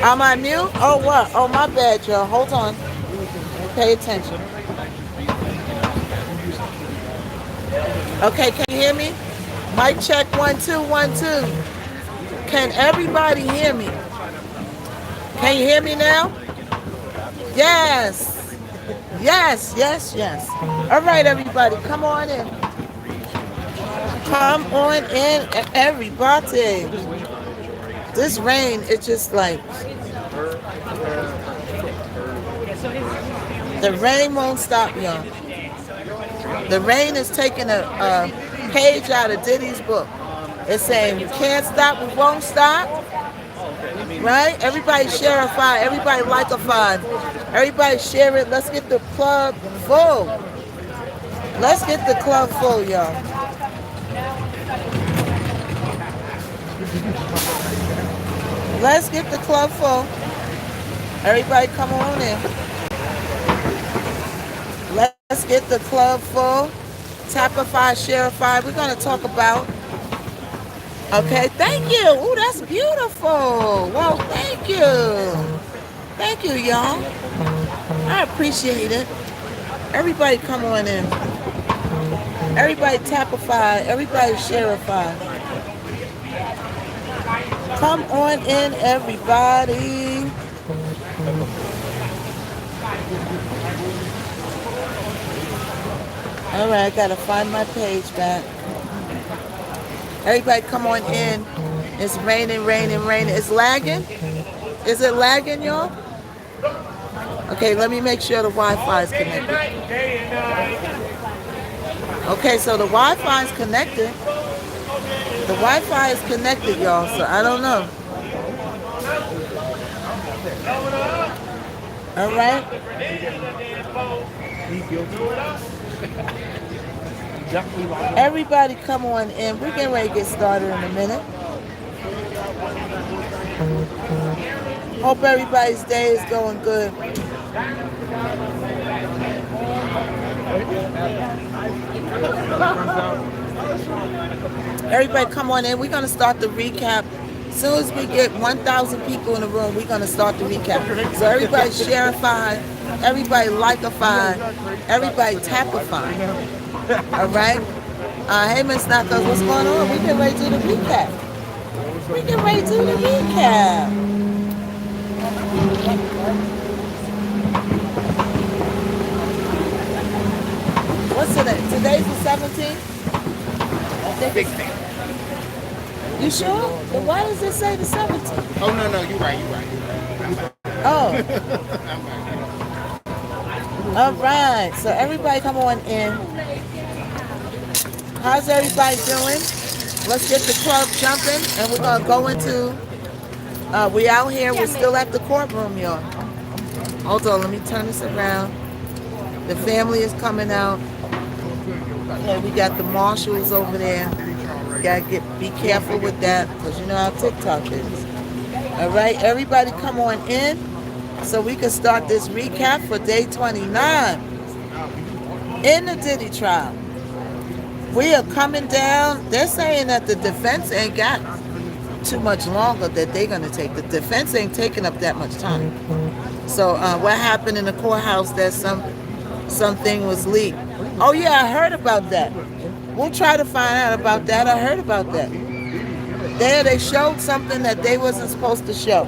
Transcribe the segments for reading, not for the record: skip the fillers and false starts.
Am I mute? Oh, what? Oh, my bad, y'all. Hold on. Pay attention. Okay, can you hear me? Mic check 1 2 1 2. Can everybody hear me? Can you hear me now? Yes. Yes, yes, yes. All right, everybody, come on in. Come on in, everybody. This rain, it's just like the rain won't stop, y'all. The rain is taking a page out of Diddy's book. It's saying we can't stop, we won't stop. Right? Everybody share a fire. Everybody like a fire. Everybody share it. Let's get the club full. Let's get the club full, y'all. Let's get the club full. Everybody come on in. Let's get the club full. Tap a fire, share a fire. We're going to talk about. Okay, thank you. Ooh, that's beautiful. Well, thank you. Thank you, y'all. I appreciate it. Everybody come on in. Everybody tap a fire. Everybody share a fire. Come on in, everybody. All right, I gotta find my page back. Everybody come on in. It's raining, raining, raining. It's lagging? Is it lagging, y'all? Okay, let me make sure the Wi-Fi is connected. Okay, so the Wi-Fi is connected. The Wi-Fi is connected, y'all, so I don't know. All right. Everybody come on in. We're getting ready to get started in a minute. Hope everybody's day is going good. Everybody come on in. We're going to start the recap. As soon as we get 1,000 people in the room, we're going to start the recap. So everybody share a fire. Everybody like a fire. Everybody tap a fire. All right? Hey, Miss Knockout, what's going on? We get ready to do the recap. We get ready to do the recap. What's today? Today's the 17th? You sure? Then why does it say the 17th? Oh, no, you're right. Oh. All right. So everybody come on in. How's everybody doing? Let's get the club jumping, and we're going to go into, we out here. We're still at the courtroom, y'all. Hold on. Let me turn this around. The family is coming out. And we got the marshals over there. Gotta be careful with that, because you know how TikTok is. All right, everybody come on in so we can start this recap for day 29 in the Diddy trial. We are coming down. They're saying that the defense ain't got too much longer that they're going to take. The defense ain't taking up that much time. So what happened in the courthouse that something was leaked? Oh, yeah, I heard about that. We'll try to find out about that. I heard about that. They showed something that they wasn't supposed to show.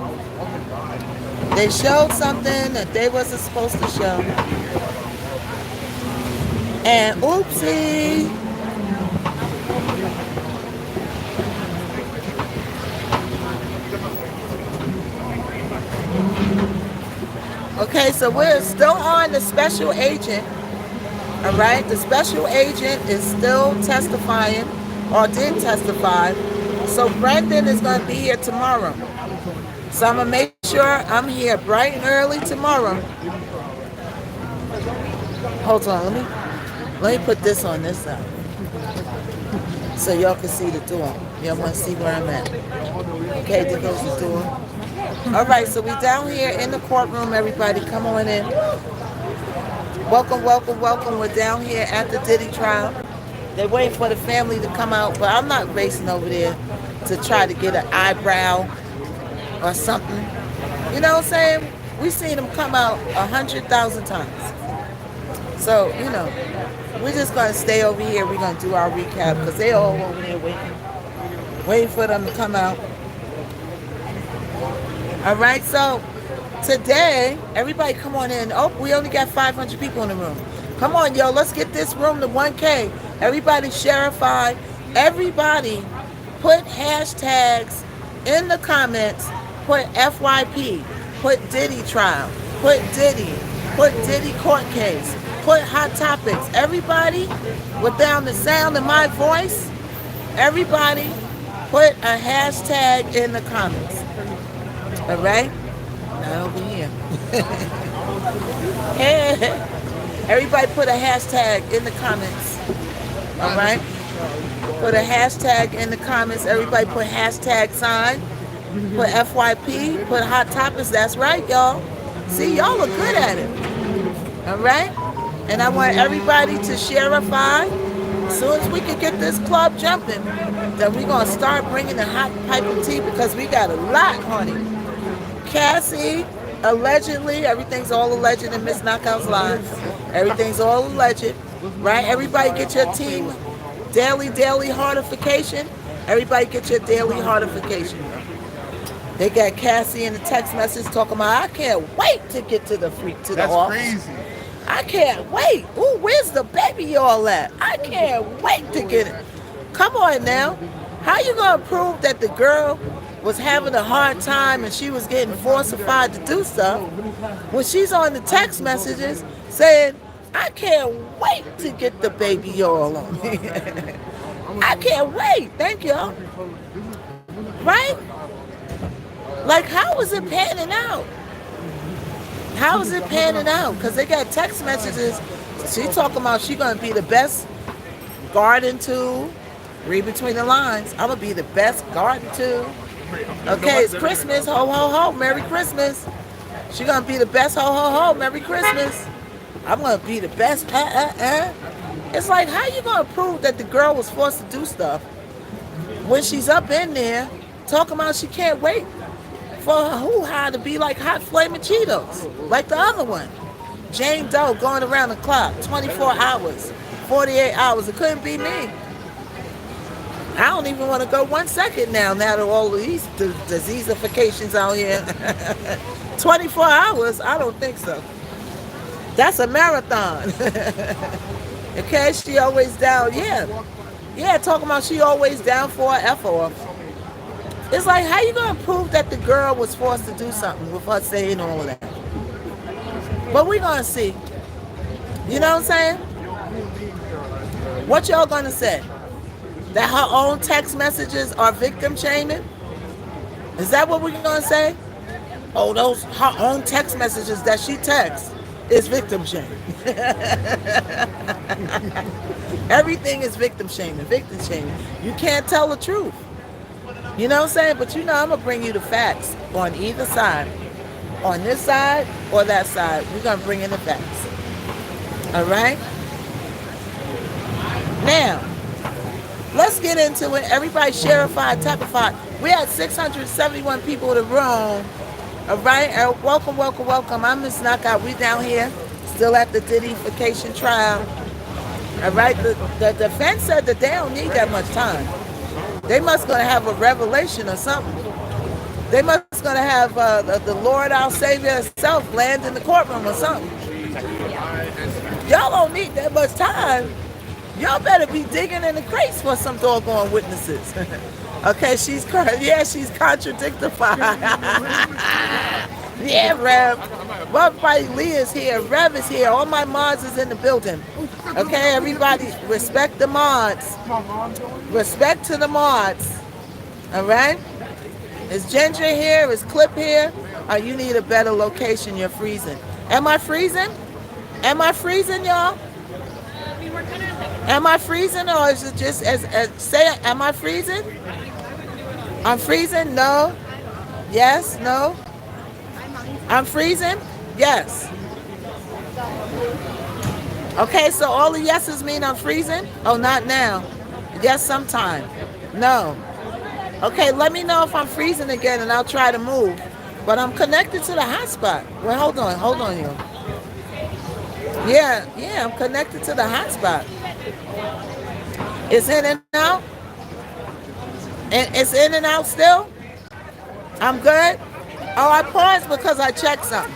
They showed something that they wasn't supposed to show. And oopsie. Okay, so we're still on the special agent. All right, the special agent is still testifying, or did testify. So Brendan is going to be here tomorrow. So I'm going to make sure I'm here bright and early tomorrow. Hold on, let me put this on this side so y'all can see the door. Y'all want to see where I'm at. Okay, there goes the door. All right, so we down here in the courtroom, everybody. Come on in. Welcome, welcome, welcome. We're down here at the Diddy trial. They're waiting for the family to come out, but I'm not racing over there to try to get an eyebrow or something. You know what I'm saying? We seen them come out 100,000 times. So, we're just gonna stay over here. We're gonna do our recap because they all over there waiting for them to come out. All right, so today, everybody come on in. Oh, we only got 500 people in the room. Come on, yo, let's get this room to 1K. Everybody sharify. Everybody put hashtags in the comments. Put FYP. Put Diddy trial. Put Diddy. Put Diddy court case. Put hot topics. Everybody, without the sound of my voice, everybody put a hashtag in the comments. All right? Not over here. Everybody put a hashtag in the comments. All right? Put a hashtag in the comments. Everybody put hashtag sign. Put FYP. Put hot topics. That's right, y'all. See, y'all look good at it. All right? And I want everybody to sharify. As soon as we can get this club jumping, then we're going to start bringing the hot pipe of tea because we got a lot, honey. Cassie, allegedly, everything's all alleged in Miss Knockout's lives. Everything's all alleged, right? Everybody get your team daily heartification. Everybody get your daily heartification. They got Cassie in the text message talking about, I can't wait to get to the office. That's crazy. I can't wait. Ooh, where's the baby y'all at? I can't wait to get it. Come on now. How you gonna prove that the girl was having a hard time and she was getting forcified to do stuff when she's on the text messages saying, I can't wait to get the baby y'all on me. I can't wait. Thank y'all. Right? Like, how is it panning out? How is it panning out? Because they got text messages. She talking about she gonna be the best garden tool. Read between the lines. I'm gonna be the best garden tool. Okay, it's Christmas. Ho, ho, ho. Merry Christmas. She gonna be the best. Ho, ho, ho. Merry Christmas. I'm gonna be the best. It's like, how you gonna prove that the girl was forced to do stuff when she's up in there talking about she can't wait for her hoo-ha to be like hot flaming Cheetos, like the other one. Jane Doe going around the clock, 24 hours, 48 hours. It couldn't be me. I don't even want to go 1 second now that all these diseasifications out here. 24 hours? I don't think so. That's a marathon. Okay, she always down. Yeah, talking about she always down for an F-off. It's like, how you gonna prove that the girl was forced to do something with her saying all of that? But we gonna see. You know what I'm saying? What y'all gonna say? That her own text messages are victim shaming? Is that what we're gonna say? Oh, those her own text messages that she texts is victim shaming. Everything is victim shaming. You can't tell the truth. You know what I'm saying? But I'm going to bring you the facts on either side. On this side or that side. We're going to bring in the facts. All right? Now, let's get into it. Everybody sharify, tapify. We had 671 people in the room. All right? Welcome. I'm Miss Knockout. We down here. Still at the Diddyfication trial. All right? The defense said that they don't need that much time. They must gonna have a revelation or something. They must gonna have the Lord, our Savior himself, land in the courtroom or something. Y'all don't need that much time. Y'all better be digging in the crates for some doggone witnesses. Okay, she's contradictified. Yeah, Rev. Everybody, Lee is here. Rev is here. All my mods is in the building. Okay, everybody, respect the mods. Respect to the mods. All right? Is Ginger here? Is Clip here? Or you need a better location? You're freezing. Am I freezing? Y'all? Am I freezing, or is it just as say? Am I freezing? I'm freezing. No. Yes. No. I'm freezing. Yes. Okay, so all the yeses mean I'm freezing? Oh, not now. Yes, sometime. No. Okay, let me know if I'm freezing again and I'll try to move. But I'm connected to the hotspot. Well, hold on, you. Yeah, I'm connected to the hotspot. It's in and out. And it's in and out still. I'm good. Oh, I paused because I checked something.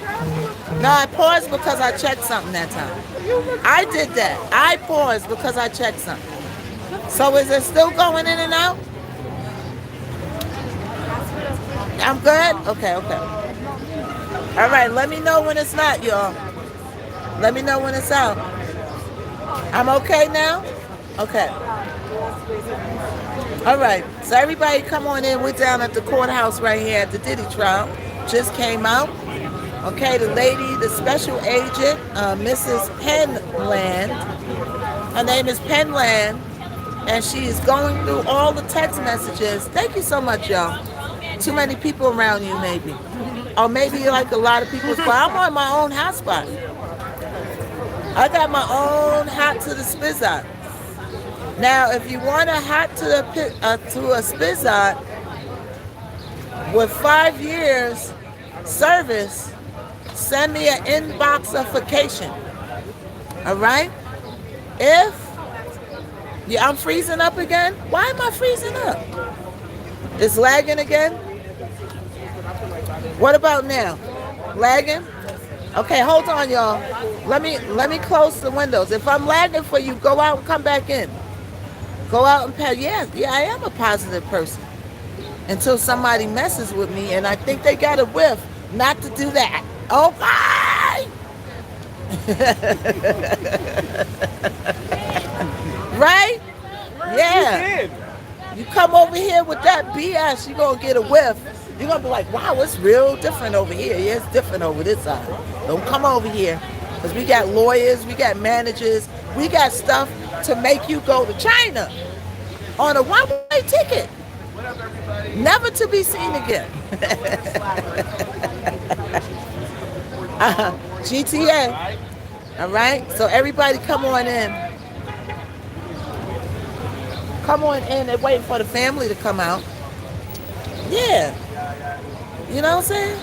No, I paused because I checked something that time. I did that. I paused because I checked something. So is it still going in and out? I'm good? Okay. All right, let me know when it's not, y'all. Let me know when it's out. I'm okay now? Okay. All right. So everybody come on in. We're down at the courthouse right here at the Diddy trial. Just came out. Okay, the lady, the special agent, Mrs. Penland. Her name is Penland. And she is going through all the text messages. Thank you so much, y'all. Too many people around you, maybe. Or maybe like a lot of people. But I'm on my own hotspot. I got my own hot to the spizzot. Now, if you want a hot to a spizzot with 5 years service, send me an inboxification. All right? I'm freezing up again. Why am I freezing up? It's lagging again. What about now? Lagging? Okay, hold on, y'all. Let me close the windows. If I'm lagging for you, go out and come back in. Go out and pay. Yeah, I am a positive person. Until somebody messes with me, and I think they got a whiff not to do that. Okay. Right? Yeah. You come over here with that BS, you're going to get a whiff. You're going to be like, wow, it's real different over here. Yeah, it's different over this side. Don't come over here. Because we got lawyers, we got managers, we got stuff to make you go to China on a one-way ticket. Never to be seen again. GTA. All right? So everybody come on in. Come on in. They're waiting for the family to come out. Yeah. You know what I'm saying?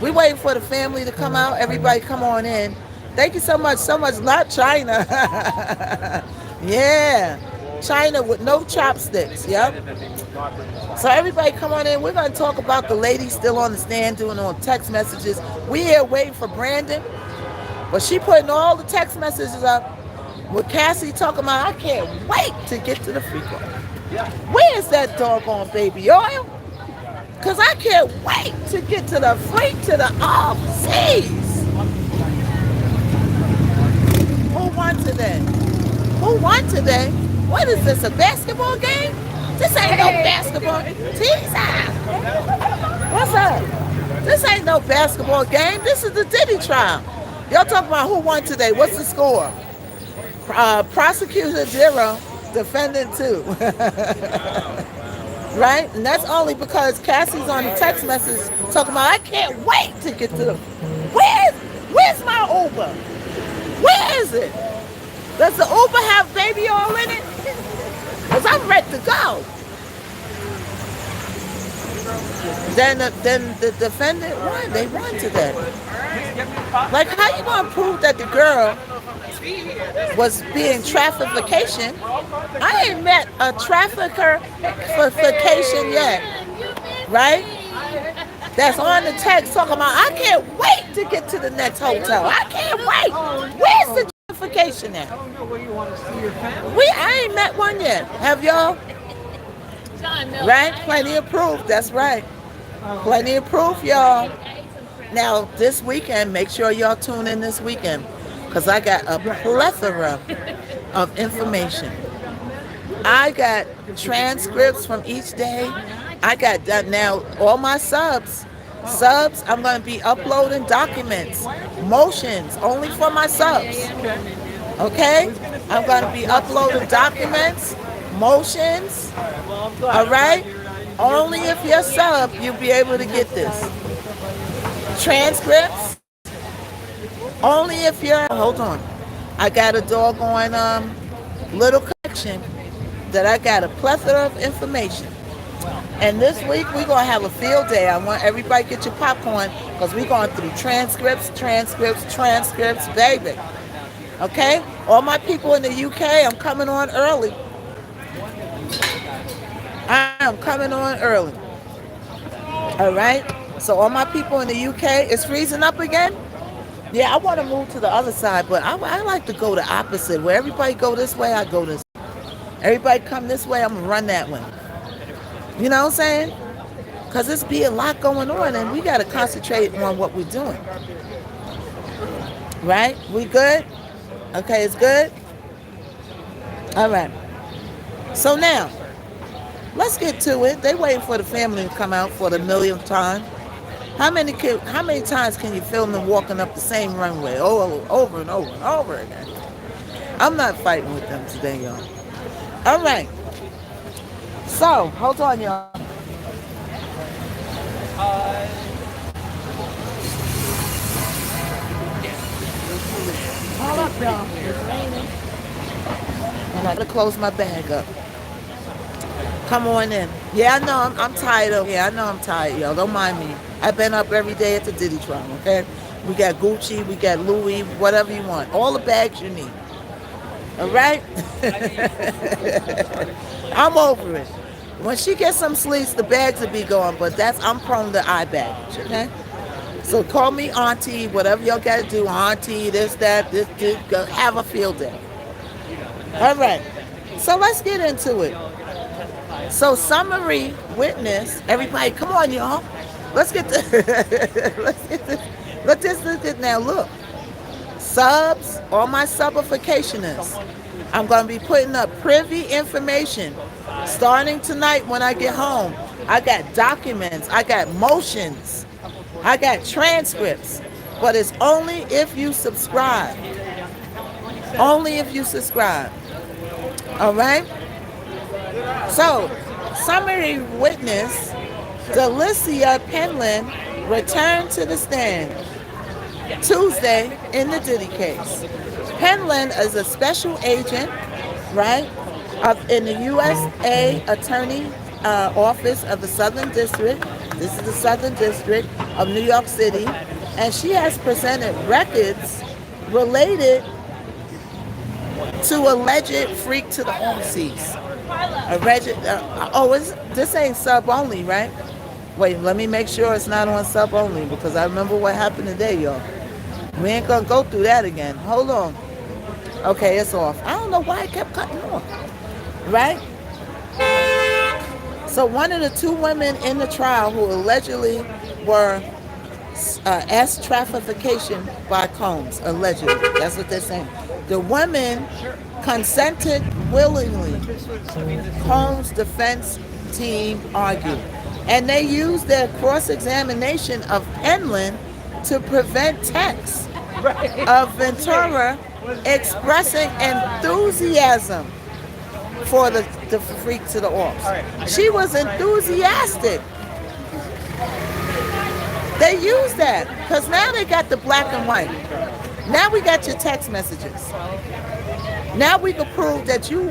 We waiting for the family to come out. Everybody come on in. Thank you so much. Not China. Yeah. China with no chopsticks. Yep. So everybody come on in. We're going to talk about the lady still on the stand doing all text messages. We here waiting for Brandon. But she putting all the text messages up with Cassie talking about, I can't wait to get to the free throw. Where's that doggone baby oil? Because I can't wait to get to the overseas. Who won today? What is this, a basketball game? This ain't no basketball. Teaser. What's up? This ain't no basketball game. This is the Diddy trial. Y'all talking about who won today. What's the score? Prosecutor 0, defendant 2. Right? And that's only because Cassie's on the text message talking about, I can't wait to get to the... Where's my Uber? Where is it? Does the Uber have baby oil in it? Because I'm ready to go. Then the defendant won. They won today. Like, how you going to prove that the girl was being traffication? I ain't met a traffication yet. Right? That's on the text talking about, I can't wait to get to the next hotel. I can't wait. Where's the traffication at? I ain't met one yet. Have y'all? Right? Plenty of proof. That's right. Plenty of proof, y'all. Now, this weekend, make sure y'all tune in this weekend, because I got a plethora of information. I got transcripts from each day. I got that now. All my subs, I'm going to be uploading documents, motions, only for my subs. Okay? I'm going to be uploading documents, motions. All right? Only if you're sub, you'll be able to get this. Transcripts. Only if you're... Hold on. I got a doggone little collection that I got a plethora of information. And this week we're gonna have a field day. I want everybody to get your popcorn because we're going through transcripts, baby. Okay? All my people in the UK, I'm coming on early. I am coming on early. All right? So all my people in the UK, it's freezing up again. Yeah, I want to move to the other side, but I like to go the opposite. Where everybody go this way, I go this. Everybody come this way, I'm gonna run that way. You know what I'm saying? Because there's be a lot going on, and we got to concentrate on what we're doing. Right? We good? Okay, it's good? All right. So now, let's get to it. They waiting for the family to come out for the millionth time. How many times can you film them walking up the same runway over and over and over again? I'm not fighting with them today, y'all. All right. So, hold on, y'all. Hold up, y'all. It's raining. And I gotta close my bag up. Come on in. Yeah, I know I'm tired of here. I know I'm tired, y'all. Don't mind me. I've been up every day at the Diddy trial, okay? We got Gucci, we got Louis, whatever you want. All the bags you need. All right? I'm over it. When she gets some sleeves, the bags will be gone, but I'm prone to eye baggage, okay? So call me auntie, whatever y'all got to do, auntie, this, go have a field day. All right. So let's get into it. So summary witness, everybody, come on, y'all. Let's get this. Let's get this now. Look, subs, all my subificationists. I'm going to be putting up privy information starting tonight when I get home. I got documents. I got motions. I got transcripts. But it's only if you subscribe. Only if you subscribe. All right? So, summary witness, Delicia Penland returned to the stand Tuesday in the Diddy case. Penland is a special agent, right, in the USA Attorney Office of the Southern District. This is the Southern District of New York City, and she has presented records related to alleged freak to the overseas. This ain't sub only, right? Wait, let me make sure it's not on sub only because I remember what happened today, y'all. We ain't gonna go through that again. Hold on. Okay, it's off. I don't know why it kept cutting off. Right? So one of the two women in the trial who allegedly were traffication by Combs, allegedly. That's what they're saying. The women consented willingly, Combs' defense team argued. And they used their cross-examination of Penland to prevent texts of Ventura expressing enthusiasm for the freak to the ops. She was enthusiastic. They used that because now they got the black and white. Now we got your text messages. Now we can prove that you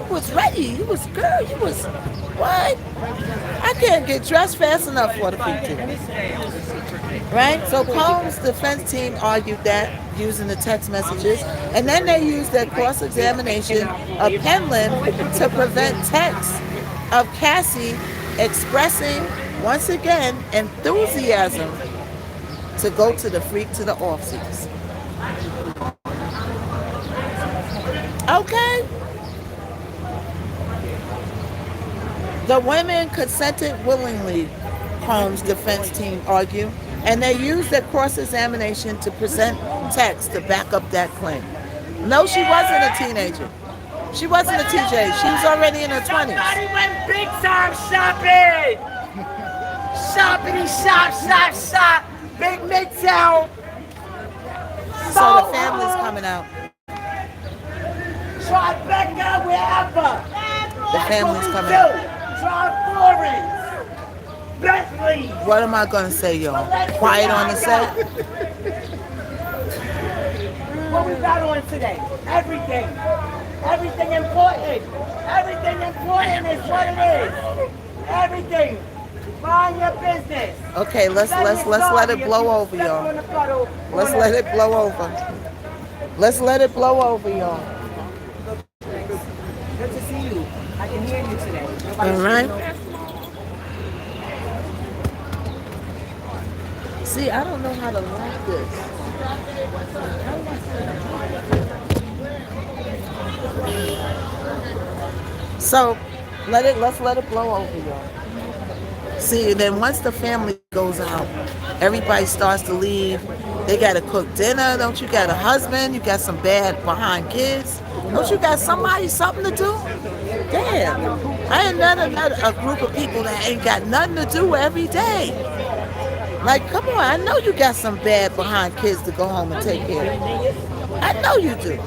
was ready. You was girl. You was what? I can't get dressed fast enough for the freak to. Right? So Combs' defense team argued that using the text messages, and then they used their cross-examination of Penland to prevent texts of Cassie expressing, once again, enthusiasm to go to the freak to the offseas. Okay? The women consented willingly, Combs' defense team argued, and they used their cross-examination to present text to back up that claim. No, she wasn't a teenager. She wasn't a TJ. She was already in her 20s. Somebody went big time shopping! Shoppity shop. Big Midtown. So the family's coming out. Tribeca, wherever. The family's coming out. Florence. Bentley. What am I going to say, y'all? Quiet on the set? What we got on today? Everything. Everything important. Everything important is what it is. Everything. Mind your business. Okay, let's let it blow over, y'all. Let's let it blow over. Let's let it blow over, y'all. Good to see you. I can hear you today. All right. See, I don't know how to lock this. So let's let it blow over, y'all. See, then once the family goes out, everybody starts to leave. They gotta cook dinner. Don't you got a husband? You got some bad behind kids? Don't you got something to do? Damn. I ain't another a group of people that ain't got nothing to do every day. Like, come on, I know you got some bad behind kids to go home and take care of. I know you do.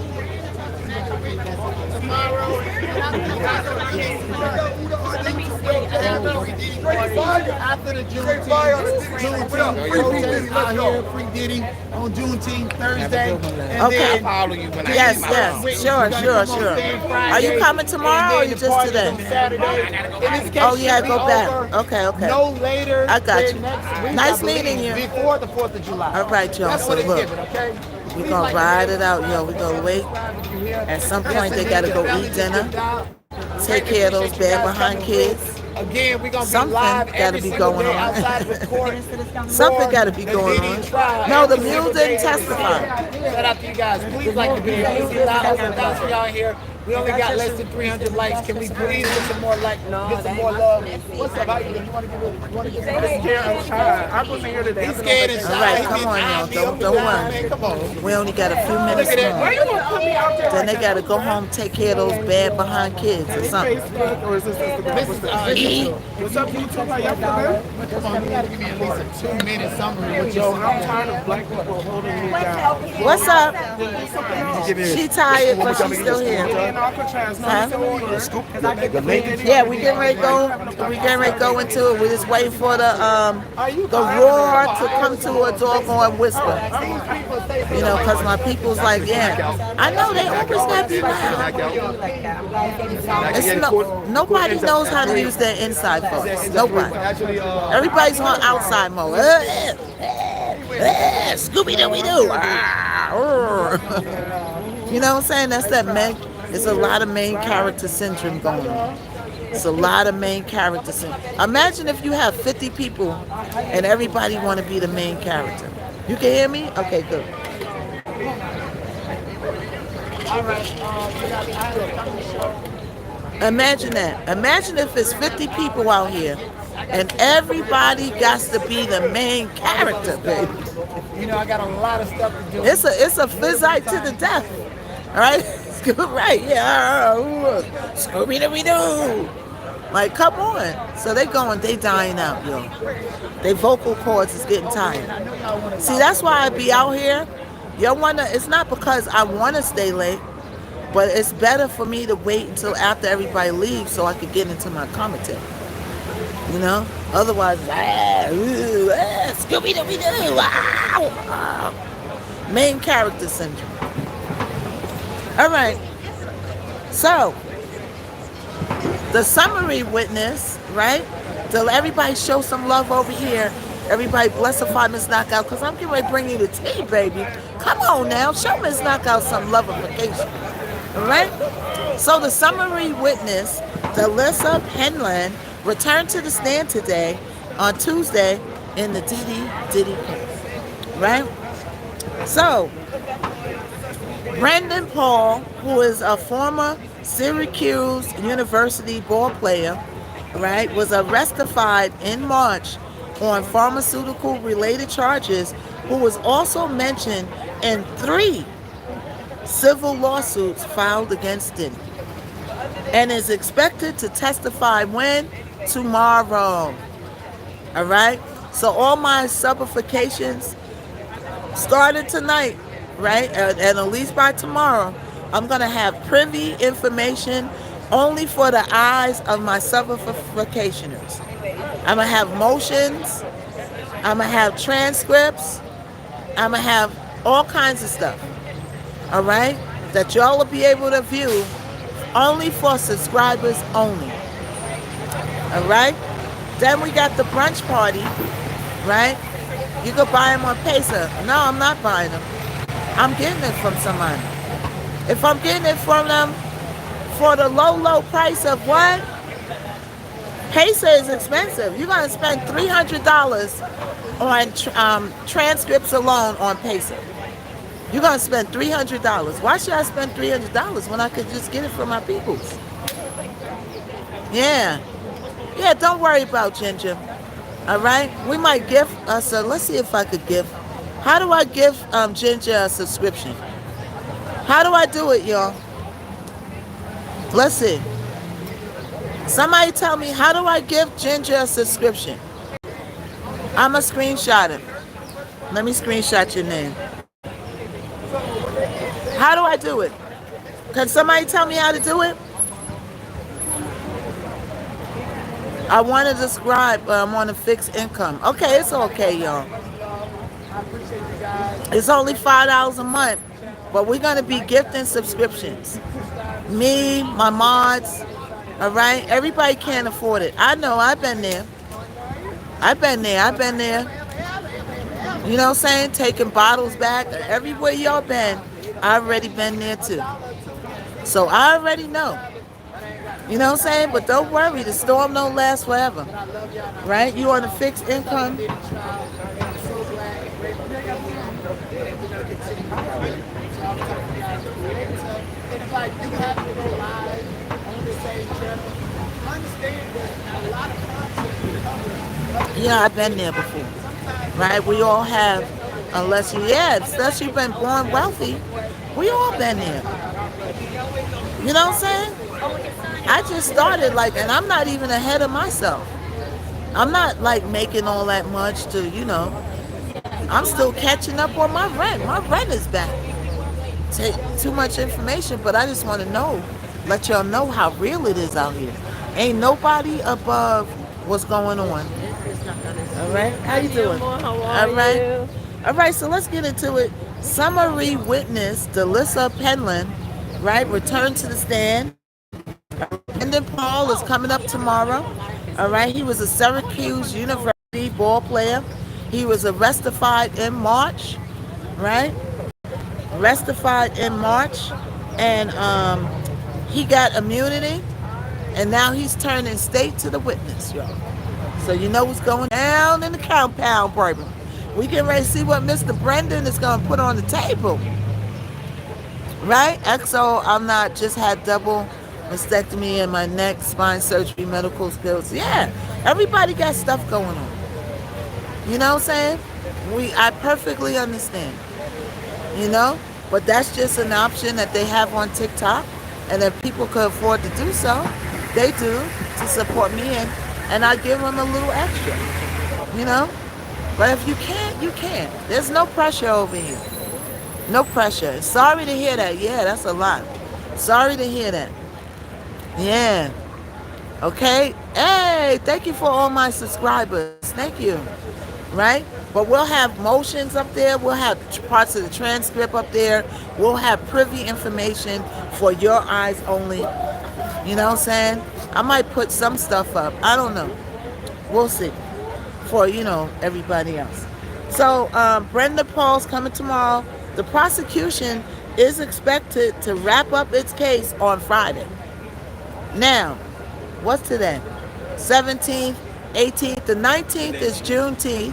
After the Juneteenth protest out here, free Diddy on Juneteenth Thursday. Okay. Yes. Sure. Are you coming tomorrow or you just today? Oh yeah, go back. Okay. No later. I got you. Next week, Nice meeting you. Before the 4th of July. All right, y'all. That's So what it's look, given, okay? we're gonna ride it out, yo. We're gonna wait. At some point, they gotta go eat dinner, take care of those bad behind kids. Again, we're gonna Something be live gotta every be single going day on. outside of the court. Something gotta be going on. No, the mule didn't testify. Shout out to you guys. Please like the video. We see thousands of y'all here. We only got less than 300 likes. Can we please get some more likes? Get some more love. What's up? How you doing? You want to get some? I'm scared and shy. I wasn't here today. He's scared and shy. All right, come on, y'all. Don't worry. Come on. We only got a few minutes Why more. you gonna put me out there? Then they gotta go home, take care of those bad behind kids or something. Or is this Instagram? What's up, YouTube? How y'all feeling? Come on, you gotta give me at least a 2-minute summary. Yo, I'm tired of black people holding me down. What's up? She tired, but she's still here. Huh? Yeah, we getting ready to go. We getting ready to go into it. We're just waiting for the roar to come to a doggone whisper. You know, because my people's like, yeah, I know they always gotta be loud. It's nobody knows how to use their inside voice. Nobody. Everybody's on outside mode. Scooby-Dooby-Doo. You know what I'm saying? That's that main. It's a lot of main character syndrome going on. It's a lot of main character syndrome. Imagine if you have 50 people and everybody want to be the main character. You can hear me? Okay, good. Imagine that. Imagine if it's 50 people out here and everybody got to be the main character, baby. You know, I got a lot of stuff to do. It's a fizzite to the death. All right? Right, yeah. Scooby-Dooby-Doo. Like, come on. So they dying out, yo. Their vocal cords is getting tired. See, that's why I be out here. It's not because I want to stay late, but it's better for me to wait until after everybody leaves so I could get into my commentary. You know? Otherwise, Scooby-Dooby-Doo. Main character syndrome. All right. So, the summary witness, right? So everybody show some love over here. Everybody blessify Miss Knockout, because I'm getting ready to bring you the tea, baby. Come on now. Show Miss Knockout some loveification. All right? So the summary witness, Delissa Penland, returned to the stand today on Tuesday in the Diddy case. Right? So, Brandon Paul, who is a former Syracuse University ball player, right, was arrested in March on pharmaceutical-related charges, who was also mentioned in 3 civil lawsuits filed against Diddy, and is expected to testify when? Tomorrow. All right? So all my subifications started tonight, right? And at least by tomorrow, I'm going to have privy information only for the eyes of my subificationers. I'm going to have motions. I'm going to have transcripts. I'm going to have all kinds of stuff. All right? That y'all will be able to view only for subscribers only. All right. Then we got the brunch party, right? You could buy them on Pesa. No, I'm not buying them. I'm getting it from somebody. If I'm getting it from them for the low, low price of what? Pesa is expensive. You're going to spend $300 on transcripts alone on Pesa. You're going to spend $300. Why should I spend $300 when I could just get it from my peoples? Yeah. Yeah, don't worry about Ginger. All right? We might give us a, let's see if I could give. How do I give Ginger a subscription? How do I do it, y'all? Let's see. Somebody tell me, how do I give Ginger a subscription? I'm going to screenshot it. Let me screenshot your name. How do I do it? Can somebody tell me how to do it? I want to subscribe, but I'm on a fixed income. Okay, it's okay, y'all. It's only $5 a month, but we're going to be gifting subscriptions. Me, my mods, all right? Everybody can't afford it. I know, I've been there. I've been there. You know what I'm saying? Taking bottles back. Everywhere y'all been, I've already been there too. So I already know. You know what I'm saying? But don't worry, the storm don't last forever. Right? You on a fixed income. Yeah, I've been there before. Right? We all have, unless you've been born wealthy, we all been there. You know what I'm saying? I just started and I'm not even ahead of myself. I'm not making all that much to, I'm still catching up on my rent. My rent is back. Take too much information, but I just want to let y'all know how real it is out here. Ain't nobody above what's going on. All right, how you doing? How are you? All right, so let's get into it. Summary witness Delissa Penland, right, returned to the stand. Brendan Paul is coming up tomorrow. All right, he was a Syracuse University ball player. He was arrested in March, right? Arrested in March, and he got immunity, and now he's turning state to the witness, y'all. So you know what's going down in the compound, baby. We getting ready to see what Mr. Brendan is going to put on the table, right? XO, I'm not just had double mastectomy in my neck, spine surgery, medical skills. Yeah, everybody got stuff going on. You know what I'm saying? I perfectly understand. But that's just an option that they have on TikTok, and if people could afford to do so, they do to support me, and I give them a little extra. But if you can't, you can't. There's no pressure over here. No pressure. Sorry to hear that. Yeah, that's a lot. Sorry to hear that. Yeah. Okay. Hey, thank you for all my subscribers. Thank you. Right? But we'll have motions up there. We'll have parts of the transcript up there. We'll have privy information for your eyes only. You know what I'm saying? I might put some stuff up. I don't know. We'll see. For, everybody else. So, Brenda Paul's coming tomorrow. The prosecution is expected to wrap up its case on Friday. Now, what's today? 17th, 18th, the 19th is Juneteenth.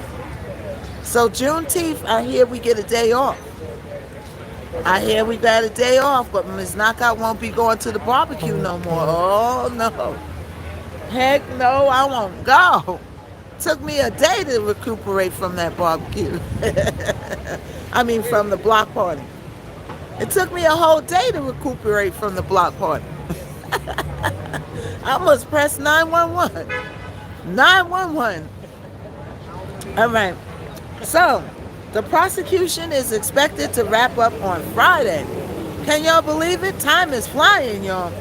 So Juneteenth, I hear we get a day off. I hear we got a day off, but Ms. Knockout won't be going to the barbecue no more. Oh, no. Heck no, I won't go. Took me a day to recuperate from that barbecue. I mean, from the block party. It took me a whole day to recuperate from the block party. I must press 911. 911. All right. So, the prosecution is expected to wrap up on Friday. Can y'all believe it? Time is flying, y'all.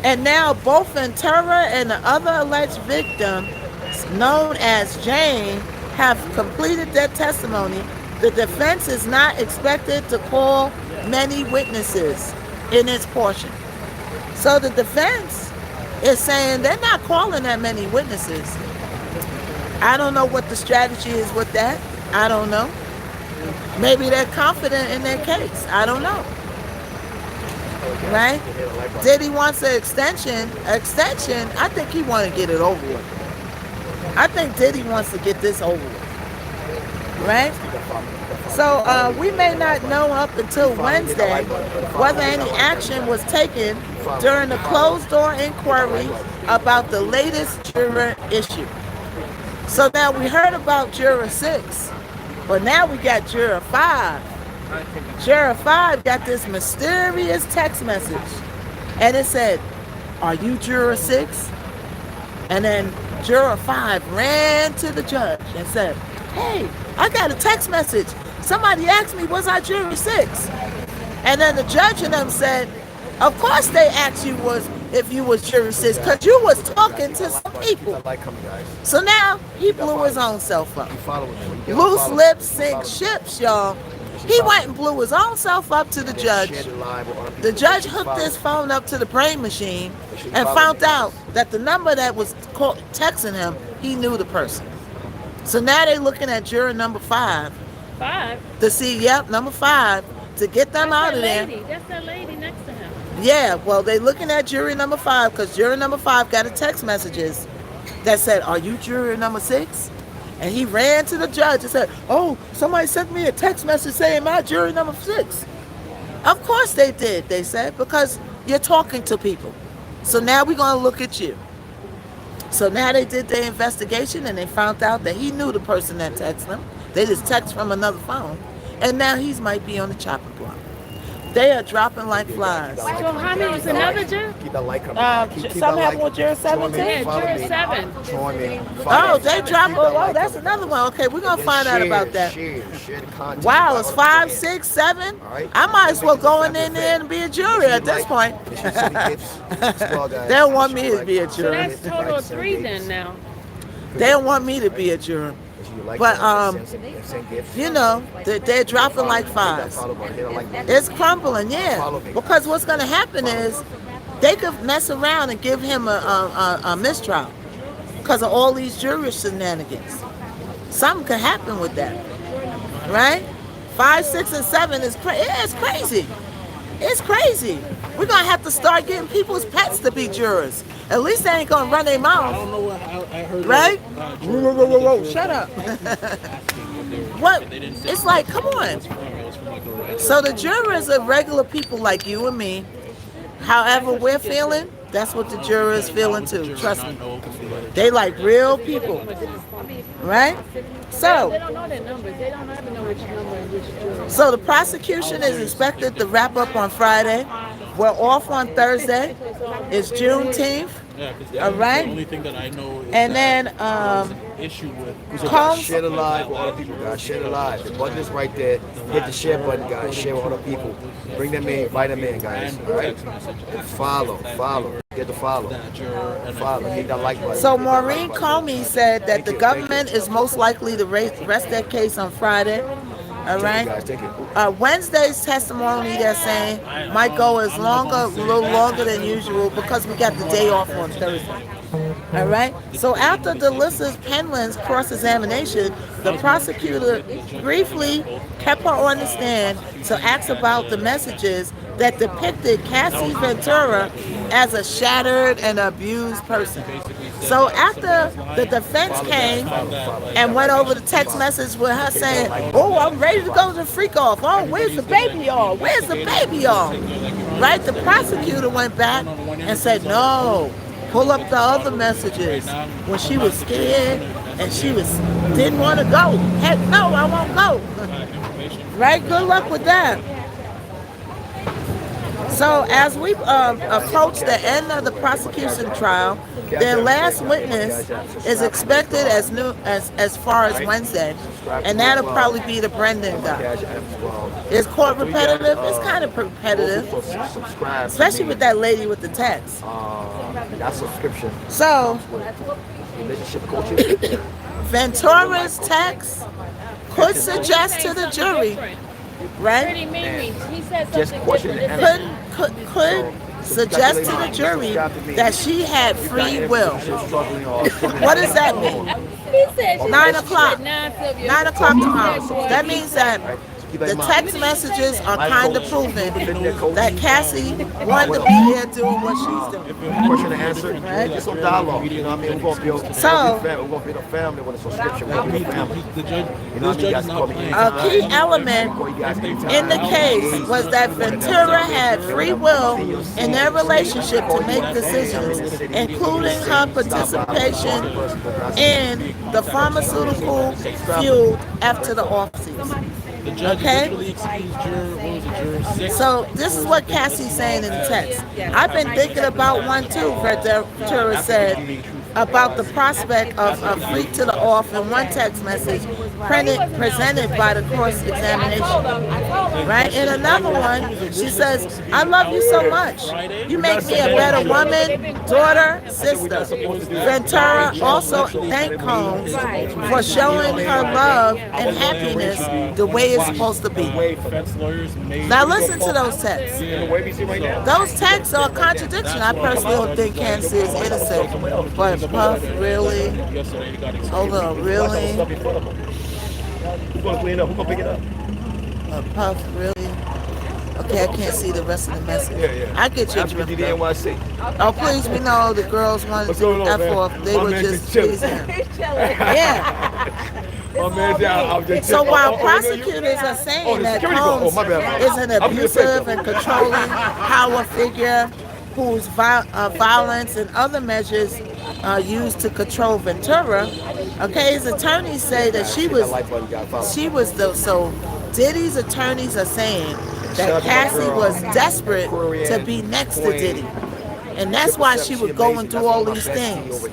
And now both Ventura and the other alleged victim, known as Jane, have completed their testimony. The defense is not expected to call many witnesses in its portion. So the defense is saying they're not calling that many witnesses. I don't know what the strategy is with that. I don't know. Maybe they're confident in their case. I don't know. Right? Diddy wants an extension. Extension, I think he wants to get it over with. I think Diddy wants to get this over with. Right? So we may not know up until Wednesday whether any action was taken during the closed door inquiry about the latest juror issue. So now we heard about juror 6, but now we got juror 5. Juror 5 got this mysterious text message, and it said, "Are you juror 6?" And then juror 5 ran to the judge and said, "Hey, I got a text message. Somebody asked me, was I juror 6?" And then the judge and them said, "Of course they asked you if you was juror 6, because you was talking to some people." So now he blew his own self up. Loose lips sink ships, y'all. He went and blew his own self up to the judge. The judge hooked his phone up to the brain machine and found out that the number that was texting him, he knew the person. So now they're looking at juror number 5. 5? To see, yep, number 5, to get them out of there. That's that lady next to him. Yeah, well, they're looking at jury number 5 because jury number 5 got a text messages that said, "Are you jury number 6?" And he ran to the judge and said, "Oh, somebody sent me a text message saying my jury number 6. Of course they did, they said, because you're talking to people. So now we're going to look at you. So now they did their investigation and they found out that he knew the person that texted him. They just text from another phone. And now he might be on the chopping block. They are dropping like flies. So how many is another juror? Keep that like coming. Some have with juror 17. Yeah, juror 7. Join me. Oh, they dropped. Oh, that's another one. Okay, we're gonna find out about that. Share the content. Wow, it's 5, 6, 7. I might as well go in there and be a jury at this point. They don't want me to be a So jury. that's total of 3 then now. They don't want me to be a juror. But you know, they're dropping like flies. It's crumbling, yeah. Because what's gonna happen is they could mess around and give him a mistrial because of all these jury shenanigans. Something could happen with that, right? 5, 6, and 7 is it's crazy. It's crazy. We're gonna have to start getting people's pets to be jurors. At least they ain't gonna run their mouth. I don't know what I heard. Right? Whoa, shut up. What? It's like, come on. So the jurors are regular people like you and me. However we're feeling, that's what the jurors feeling too. Trust me. They like real people. Right? So They don't know their numbers. They don't ever know which number and which juror. So the prosecution is expected to wrap up on Friday. We're off on Thursday. It's Juneteenth. Yeah, because All right. the only thing that I know is And then issue with Combs. Share the live with other people, guys. Share the live. The button is right there. Hit the share button, guys. Share with other people. Bring them in. Invite them in, guys. All right? And follow. Get the follow. Follow. Hit that like button. So Maureen Comey said that the government is most likely to rest that case on Friday. All right. Wednesday's testimony, they're saying, might go a little longer than usual because we got the day off on Thursday. All right. So after Delissa Penland's cross-examination, the prosecutor briefly kept her on the stand to ask about the messages that depicted Cassie Ventura as a shattered and abused person. So after the defense came and went over the text message with her saying, "Oh, I'm ready to go to the freak off. Oh, where's the baby y'all? Where's the baby y'all?" Right? The prosecutor went back and said, "No, pull up the other messages when she was scared and she didn't want to go. Heck no, I won't go." Right? Good luck with that. So as we approach the end of the prosecution trial, their last witness is expected as far as Wednesday, and that'll probably be the Brendan guy. Is court repetitive? It's kind of repetitive, especially with that lady with the text. That's subscription. So Relationship coaching. Ventura's text could suggest to the jury, right? Pretty Mimi, he said Just something question different. the Could suggest to the jury that she had free will. What does that mean? He said she 9 said o'clock. 9 Sylvia. 9 o'clock tomorrow. That means that the text messages are kind of proving that Cassie wanted to be there doing what she's doing. Question and answer. Right. Get some dialogue. You know what I mean? We're gonna build. So- we're gonna build a family with a subscription. We're gonna build a family. The judge, You know what I this mean? judge Guys is call not me playing. A key element in the case was that Ventura had free will in their relationship to make decisions, including her participation in the pharmaceutical feud after the off-season. The judge Okay. literally excused juror, what was it, juror 6? So this is what Cassie's saying in the text. I've been thinking about one too, Ventura said, about the prospect of a free to the off in one text message presented by the cross-examination. Right? In another one, she says, I love you so much. You make me a better woman, daughter, sister. Ventura also thanked Combs for showing her love and happiness the way it's supposed to be. Defense lawyers made Now listen to those texts. The way we see right now. Those texts are a contradiction. I personally don't think Cassie is innocent. But Puff, really? yesterday he got Hold on, really? Who's gonna clean up? Who's gonna pick it up? Puff, really? Okay, I can't see the rest of the message. Yeah. I get your After drift. the though. NYC. Oh, please, we know the girls wanted What's to going on, F man? off. They My were man just just chilling. teasing him. Yeah. Oh man, I'm just So while oh, prosecutors are saying the that security guard. Combs my bad. is an I'm just saying. abusive and controlling power figure whose violence and other measures used to control Ventura, okay, his attorneys say that she was so Diddy's attorneys are saying that Cassie was desperate to be next to Diddy. And that's why she would go and do all these things.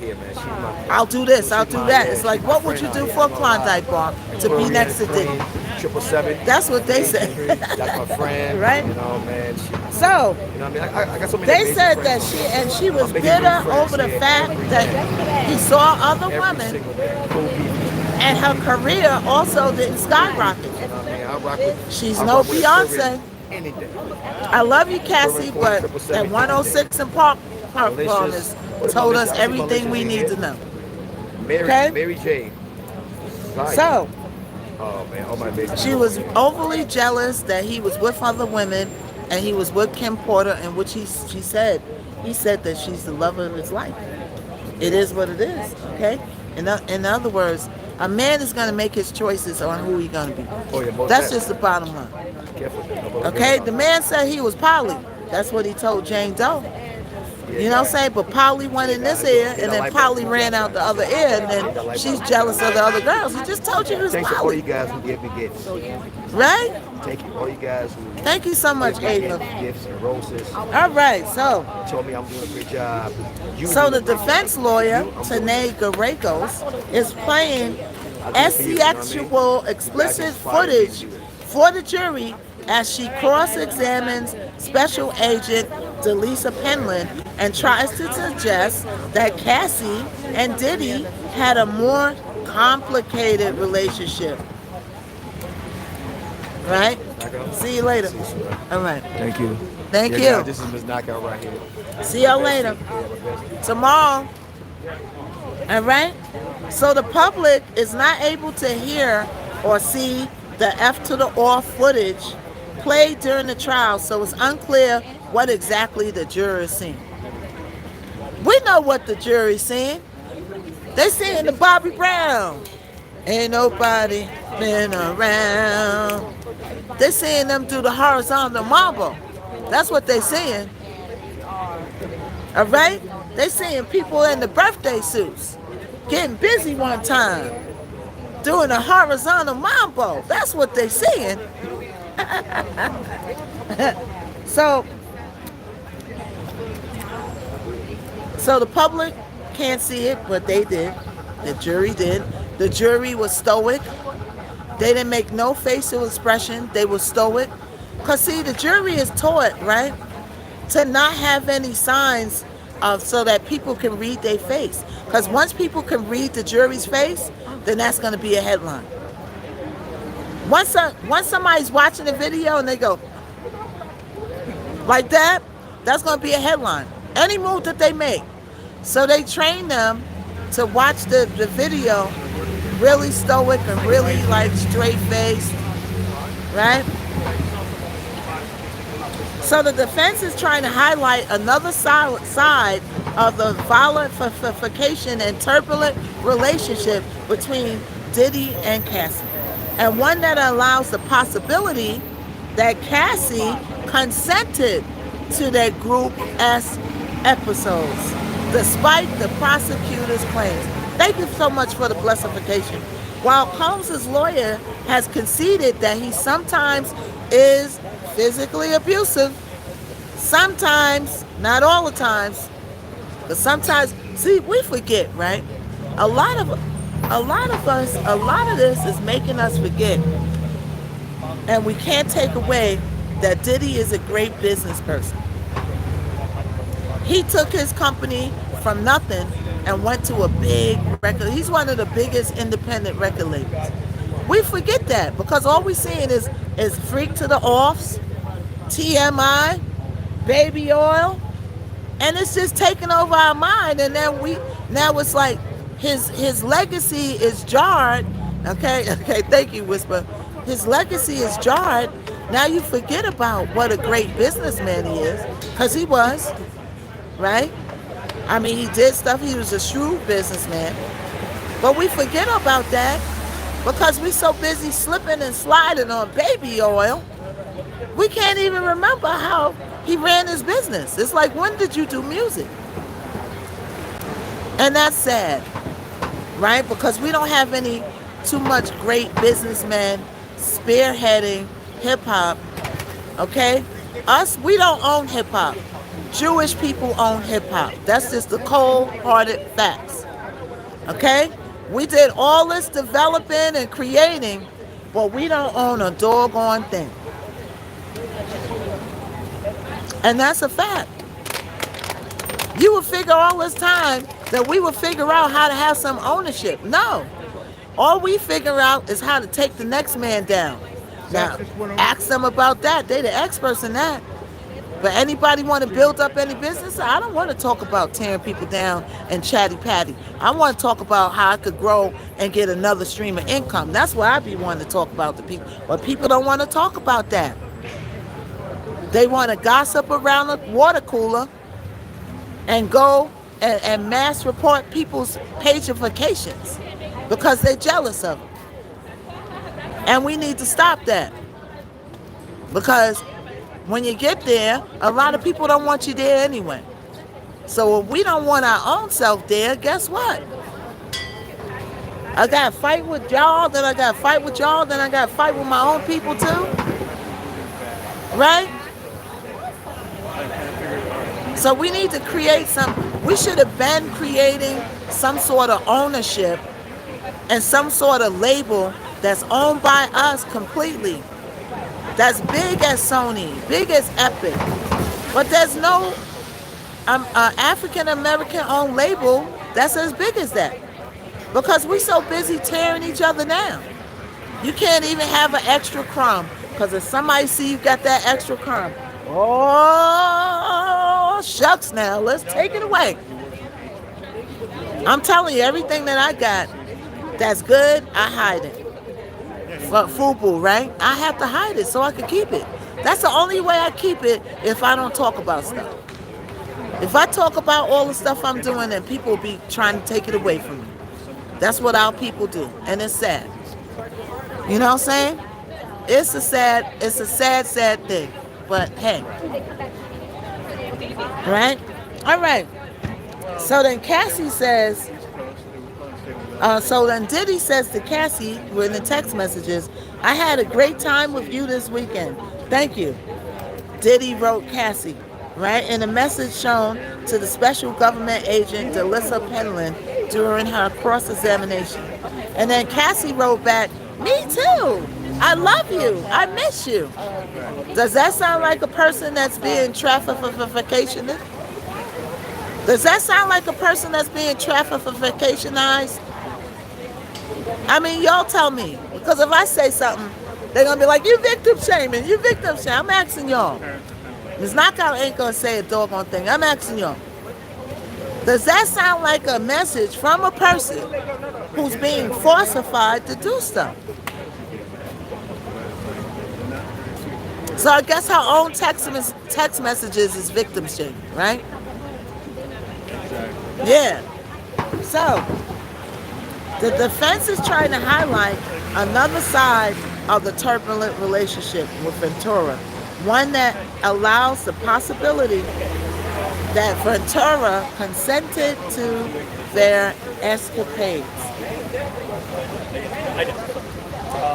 I'll do this, I'll do that. It's like, what would you do for a Klondike bar to be next to Diddy? 777. That's what they said. That's my friend. Right? You know, man. So, You know what I mean? I got so many they amazing said friends. that she was bitter over the fact that he saw other Every women single day. Cool people. and her career also didn't skyrocket. You know what I mean? I rock with. She's I no rock with Beyonce. Any day. I love you, Cassie, but at 106 and Park Corners told us everything we need to know. Okay? Mary J. Right. So, Oh man, oh my baby. she was overly jealous that he was with other women and he was with Kim Porter, and which he said that she's the love of his life. It is what it is, okay? In other words, a man is going to make his choices on who he's going to be. Oh, yeah, most That's definitely. just the bottom line. Careful. Okay, the man said he was poly. That's what he told Jane Doe. You know what I'm saying? But Polly went in this ear, and then Polly ran out the other ear, and then she's jealous of the other girls. He just told you he was Thanks to all you poly, guys who gave me gifts. right? Thank you, all you guys who Thank you so much, gave me Ava. gifts and roses. All right, so Told me I'm doing a great job. You the do- defense lawyer, Tanae Garagos, is playing sexual explicit footage for the jury as she cross-examines Special Agent Delisa Penland and tries to suggest that Cassie and Diddy had a more complicated relationship. Right? See you later. All right. Thank you. Thank Yeah, you. guys, this is Miss Knockout right here. See y'all later. Tomorrow. All right? So the public is not able to hear or see the F to the off footage played during the trial, so it's unclear what exactly the jury is seeing. We know what the jury's seeing. They seeing the Bobby Brown. Ain't nobody been around. They seeing them do the horizontal mambo. That's what they seeing. All right? They seeing people in the birthday suits getting busy one time, doing a horizontal mambo. That's what they seeing. So the public can't see it, but they did. The jury did. The jury was stoic. They didn't make no facial expression. They were stoic. Because, see, the jury is taught, right, to not have any signs so that people can read their face. Because once people can read the jury's face, then that's going to be a headline. Once somebody's watching the video and they go like that, That's going to be a headline. Any move that they make. So they train them to watch the video really stoic and really like straight faced, right? So the defense is trying to highlight another side of the violentification and turbulent relationship between Diddy and Cassie, and one that allows the possibility that Cassie consented to their Group S episodes, despite the prosecutor's claims. Thank you so much for the blessification. While Combs' lawyer has conceded that he sometimes is physically abusive, sometimes, not all the times, but sometimes, see, we forget, right? A lot of this is making us forget. And we can't take away that Diddy is a great business person. He took his company from nothing and went to a big record. He's one of the biggest independent record labels. We forget that because all we're seeing is Freak to the Offs, TMI, Baby Oil, and it's just taking over our mind. And then now it's like his legacy is jarred. Okay, thank you, Whisper. His legacy is jarred. Now you forget about what a great businessman he is, because he was, right? I mean, he did stuff. He was a shrewd businessman. But we forget about that because we're so busy slipping and sliding on Baby Oil. We can't even remember how he ran his business. It's like, when did you do music? And that's sad, right? Because we don't have any too much great businessmen spearheading hip-hop, okay? We don't own hip-hop. Jewish people own hip-hop. That's just the cold-hearted facts, okay? We did all this developing and creating, but we don't own a doggone thing. And that's a fact. You would figure all this time that we would figure out how to have some ownership. No. All we figure out is how to take the next man down. Now, ask them about that. They're the experts in that. But anybody want to build up any business? I don't want to talk about tearing people down and chatty patty. I want to talk about how I could grow and get another stream of income. That's what I be wanting to talk about to people. But people don't want to talk about that. They want to gossip around the water cooler and go and mass report people's pageifications because they're jealous of them. And we need to stop that. Because when you get there, a lot of people don't want you there anyway. So if we don't want our own self there, guess what? I got to fight with y'all, then I got to fight with y'all, then I got to fight with my own people too. Right? So we need to create we should have been creating some sort of ownership and some sort of label that's owned by us completely. That's big as Sony, big as Epic. But there's no African American owned label that's as big as that. Because we're so busy tearing each other down. You can't even have an extra crumb. Because if somebody see you got that extra crumb, oh, shucks now, let's take it away. I'm telling you, everything that I got that's good, I hide it. For FUBU, right? I have to hide it so I can keep it. That's the only way I keep it if I don't talk about stuff. If I talk about all the stuff I'm doing, then people will be trying to take it away from me. That's what our people do, and it's sad. You know what I'm saying? It's a sad thing. But hey. Right? All right. So then Cassie says, Diddy says to Cassie in the text messages, I had a great time with you this weekend. Thank you. Diddy wrote Cassie, right? In a message shown to the special government agent, Delissa Penland, during her cross-examination. And then Cassie wrote back, me too. I love you. I miss you. Does that sound like a person that's being traffickificationed? Does that sound like a person that's being traffickificationized? I mean, y'all tell me. Because if I say something, they're going to be like, you victim shaming. You victim shaming. I'm asking y'all. Ms. Knockout ain't gonna say a doggone thing. I'm asking y'all. Does that sound like a message from a person who's being falsified to do stuff? So I guess her own text messages is victim shaming, right? Yeah. So the defense is trying to highlight another side of the turbulent relationship with Ventura, one that allows the possibility that Ventura consented to their escapades.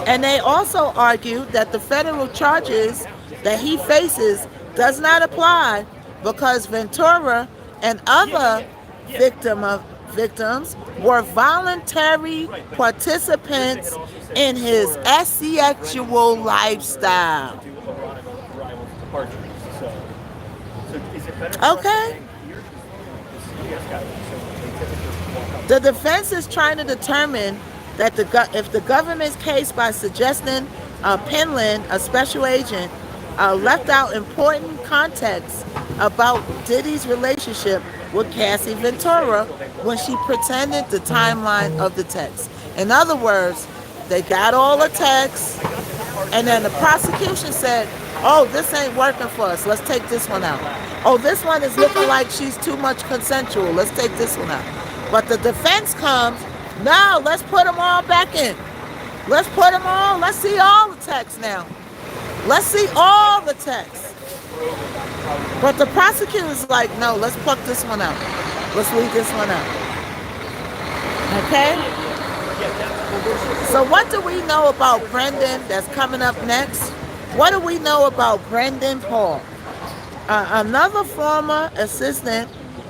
And they also argued that the federal charges that he faces does not apply because Ventura and other victims were voluntary participants in his asexual lifestyle. Okay. The defense is trying to determine that if the government's case by suggesting Penland, a special agent, left out important context about Diddy's relationship with Cassie Ventura when she pretended the timeline of the text. In other words, they got all the texts, and then the prosecution said, oh, this ain't working for us. Let's take this one out. Oh, this one is looking like she's too much consensual. Let's take this one out. But the defense comes, no, let's put them all back in. Let's put them all, let's see all the text now. Let's see all the text. But the prosecutor's like, no, let's pluck this one out. Let's leave this one out. Okay? So what do we know about Brendan that's coming up next? What do we know about Brendan Paul? Another former assistant,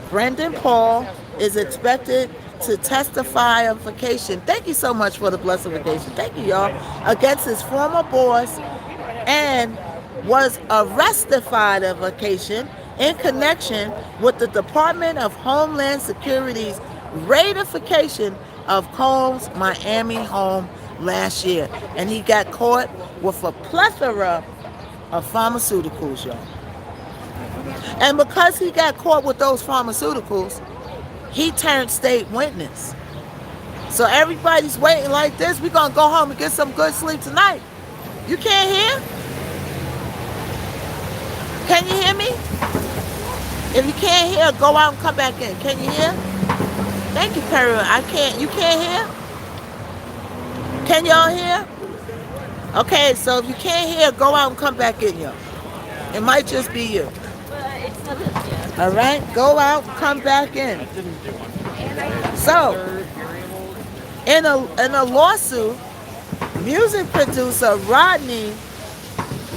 Brendan Paul, is expected to testify on vacation. Thank you so much for the blessed vacation. Thank you, y'all. Against his former boss, and was arrestified on vacation in connection with the Department of Homeland Security's ratification of Combs' Miami home last year. And he got caught with a plethora of pharmaceuticals, y'all. And because he got caught with those pharmaceuticals, he turned state witness. So everybody's waiting like this. We're going to go home and get some good sleep tonight. You can't hear? Can you hear me? If you can't hear, go out and come back in. Can you hear? Thank you, Perry. I can't. You can't hear? Can y'all hear? Okay, so if you can't hear, go out and come back in, y'all. It might just be you. All right, go out, come back in. So, in a lawsuit, music producer Rodney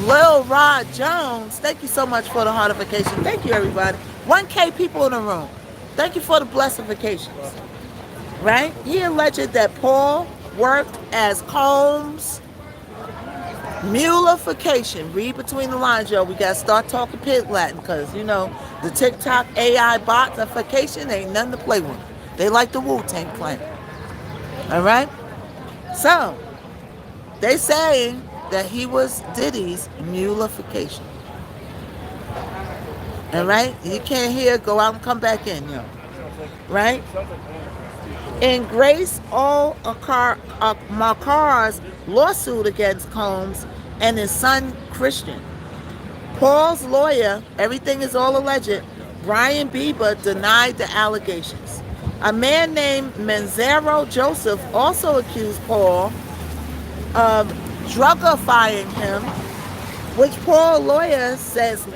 Lil Rod Jones, thank you so much for the heartification. Thank you, everybody. 1K people in the room. Thank you for the blessifications. Right? He alleged that Paul worked as Combs' mulification. Read between the lines, yo. We got to start talking pig Latin because, you know, the TikTok AI botification ain't nothing to play with. They like the Wu-Tang Clan. All right? So, they saying that he was Diddy's mulification. All right? You can't hear, go out and come back in, yo. Right? In Grace O. Makar's lawsuit against Combs and his son Christian, Paul's lawyer, everything is all alleged, Brian Bieber, denied the allegations. A man named Manzaro Joseph also accused Paul of drugifying him, which Paul's lawyer says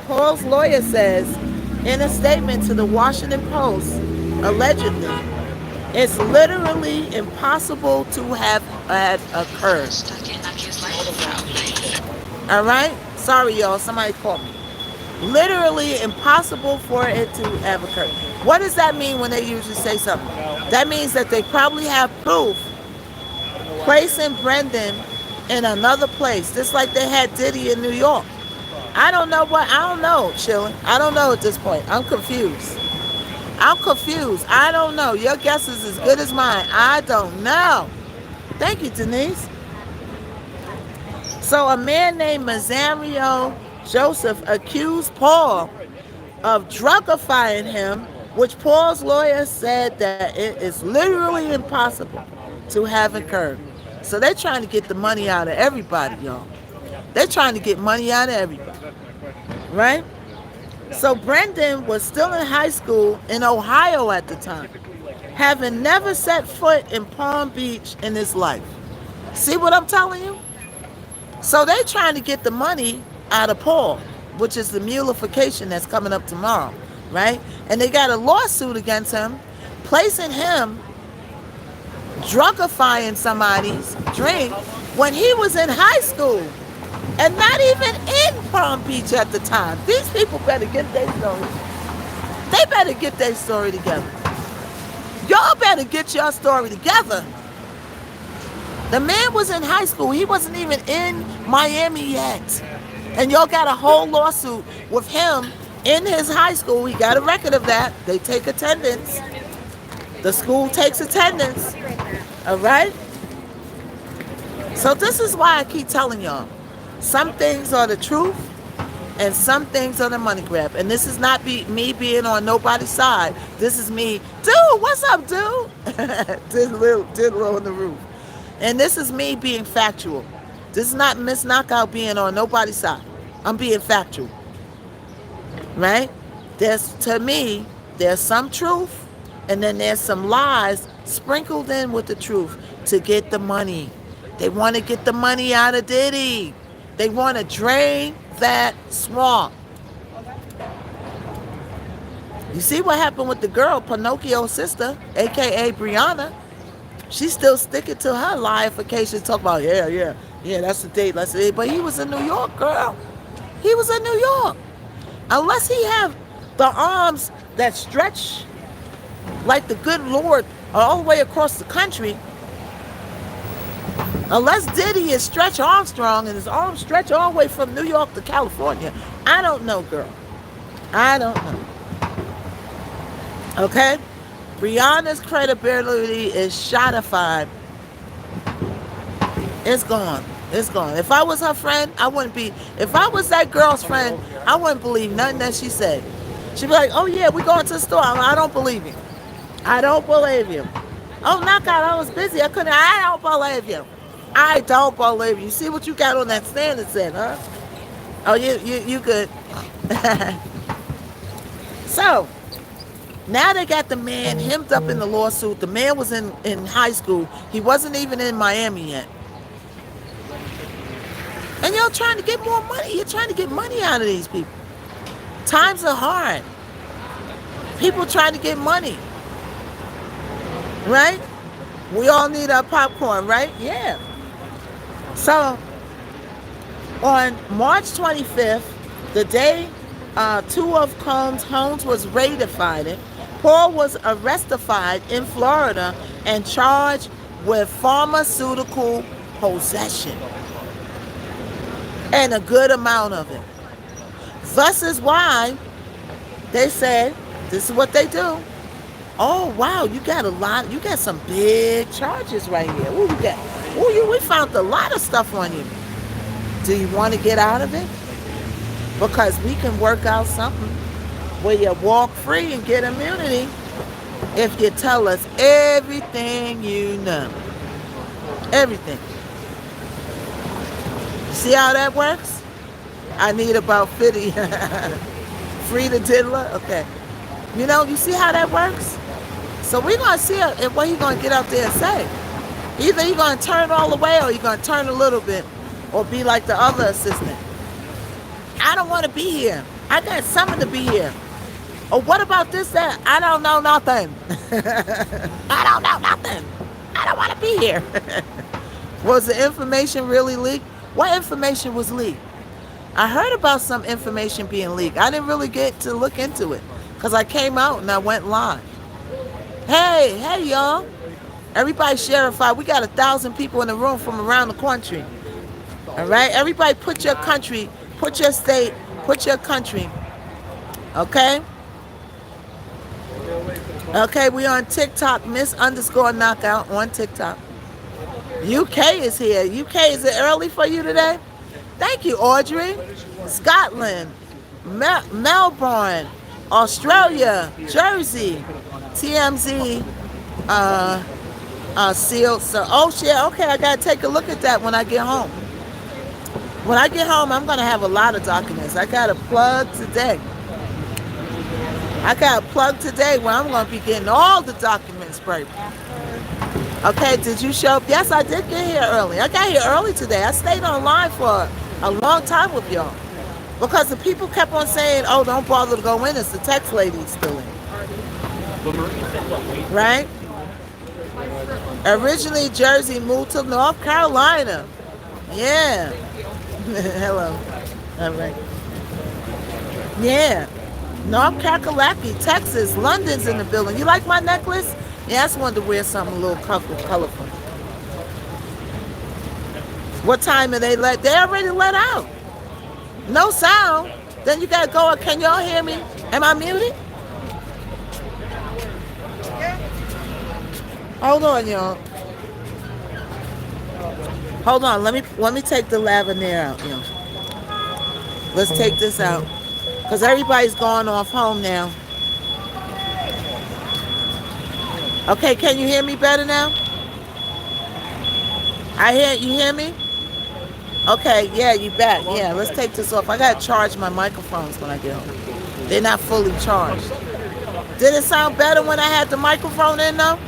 in a statement to the Washington Post, allegedly, it's literally impossible to have had occurred. All right? Sorry, y'all. Somebody called me. Literally impossible for it to have occurred. What does that mean when they usually say something? That means that they probably have proof placing Brendan in another place, just like they had Diddy in New York. I don't know, Chillin'. I don't know at this point. I'm confused. I don't know. Your guess is as good as mine. I don't know. Thank you, Denise. So a man named Mazario Joseph accused Paul of drugifying him, which Paul's lawyer said that it is literally impossible to have occurred. So they're trying to get the money out of everybody, y'all. They're trying to get money out of everybody, right? So Brendan was still in high school in Ohio at the time, having never set foot in Palm Beach in his life. See what I'm telling you? So they're trying to get the money out of Paul, which is the mulification that's coming up tomorrow, right? And they got a lawsuit against him, placing him drugifying somebody's drink when he was in high school and not even in Palm Beach at the time. These people better get their story. They better get their story together. Y'all better get your story together. The man was in high school. He wasn't even in Miami yet. And y'all got a whole lawsuit with him in his high school. He got a record of that. They take attendance. The school takes attendance. All right? So this is why I keep telling y'all. Some things are the truth and some things are the money grab. And this is not me being on nobody's side. This is me. Dude, what's up, dude? Diddle on the roof. And this is me being factual. This is not Miss Knockout being on nobody's side. I'm being factual. Right? To me, there's some truth and then there's some lies sprinkled in with the truth to get the money. They want to get the money out of Diddy. They want to drain that swamp. You see what happened with the girl, Pinocchio's sister, a.k.a. Brianna? She's still sticking to her liification, talk about, yeah, that's the date, that's the date. But he was in New York, girl. He was in New York. Unless he have the arms that stretch like the good Lord all the way across the country, unless Diddy is Stretch Armstrong and his arms stretch all the way from New York to California, I don't know, girl. I don't know. Okay? Brianna's credibility is shotified. It's gone. It's gone. If I was her friend, I wouldn't be. If I was that girl's friend, I wouldn't believe nothing that she said. She'd be like, oh yeah, we going to the store. I don't believe you. I don't believe you. Oh, Knockout, I was busy. I couldn't. I don't believe you. I don't believe you. See what you got on that stand that said, huh? Oh, you good. So, now they got the man hemmed up in the lawsuit. The man was in high school. He wasn't even in Miami yet. And y'all trying to get more money. You're trying to get money out of these people. Times are hard. People trying to get money. Right? We all need our popcorn, right? Yeah. So, on March 25th, the day two of Combs' homes was raided, Paul was arrested in Florida and charged with pharmaceutical possession. And a good amount of it. Thus is why they said, this is what they do. Oh, wow, you got a lot. You got some big charges right here. We found a lot of stuff on you. Do you want to get out of it? Because we can work out something where you walk free and get immunity if you tell us everything you know. Everything. See how that works? I need about 50. Free the diddler? Okay. You know, you see how that works? So we're going to see what he's going to get out there and say. Either he's going to turn all the way or he's going to turn a little bit or be like the other assistant. I don't want to be here. I got something to be here. Or what about this, that? I don't know nothing. I don't know nothing. I don't want to be here. Was the information really leaked? What information was leaked? I heard about some information being leaked. I didn't really get to look into it because I came out and I went live. Hey, y'all. Everybody sherified. We got 1,000 people in the room from around the country. All right? Everybody put your country, put your state, put your country. Okay? Okay, we on TikTok, Miss_Knockout on TikTok. UK is here. UK, is it early for you today? Thank you, Audrey. Scotland, Melbourne, Australia, Jersey, TMZ, sealed. So, oh shit, okay, I gotta take a look at that when I get home. When I get home, I'm gonna have a lot of documents. I got a plug today. Where I'm gonna be getting all the documents, baby. Okay, did you show up? Yes, I did get here early. I got here early today. I stayed online for a long time with y'all. Because the people kept on saying, oh, don't bother to go in. It's the text lady still in. Right? Originally, Jersey moved to North Carolina. Yeah. Hello. All right. Yeah. North Carolina, Texas, London's in the building. You like my necklace? Yeah, I just wanted to wear something a little colorful. What time are they let? They already let out. No sound. Then you gotta go. Can y'all hear me? Am I muted? Hold on, y'all. Hold on. Let me take the lavender out, y'all. Let's take this out. Because everybody's going off home now. Okay, can you hear me better now? You hear me? Okay, yeah, you back. Yeah, let's take this off. I gotta charge my microphones when I get home. They're not fully charged. Did it sound better when I had the microphone in though?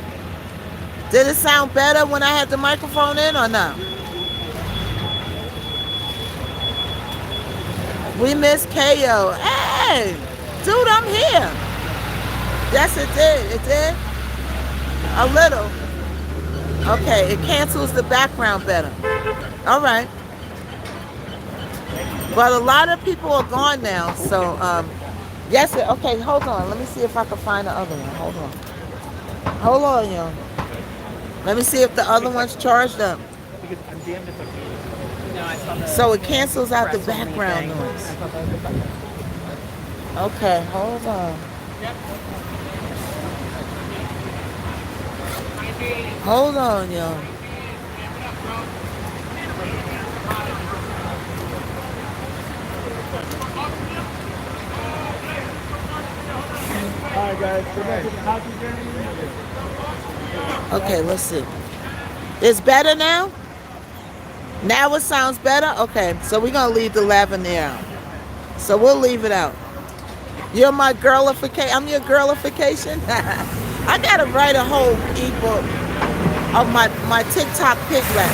Did it sound better when I had the microphone in or not? We miss KO. Hey, dude, I'm here. Yes, it did. It did. A little. Okay, it cancels the background better. All right. But a lot of people are gone now, so yes. Okay, hold on. Let me see if I can find the other one. Hold on, y'all. Let me see if the other one's charged up. So it cancels out the background noise. Okay, hold on. Hold on, y'all. All right, guys. Okay, let's see. It's better now? Now it sounds better? Okay, so we're going to leave the lavender out. So we'll leave it out. You're my girlification. I'm your girlification. I got to write a whole ebook of my TikTok piglet.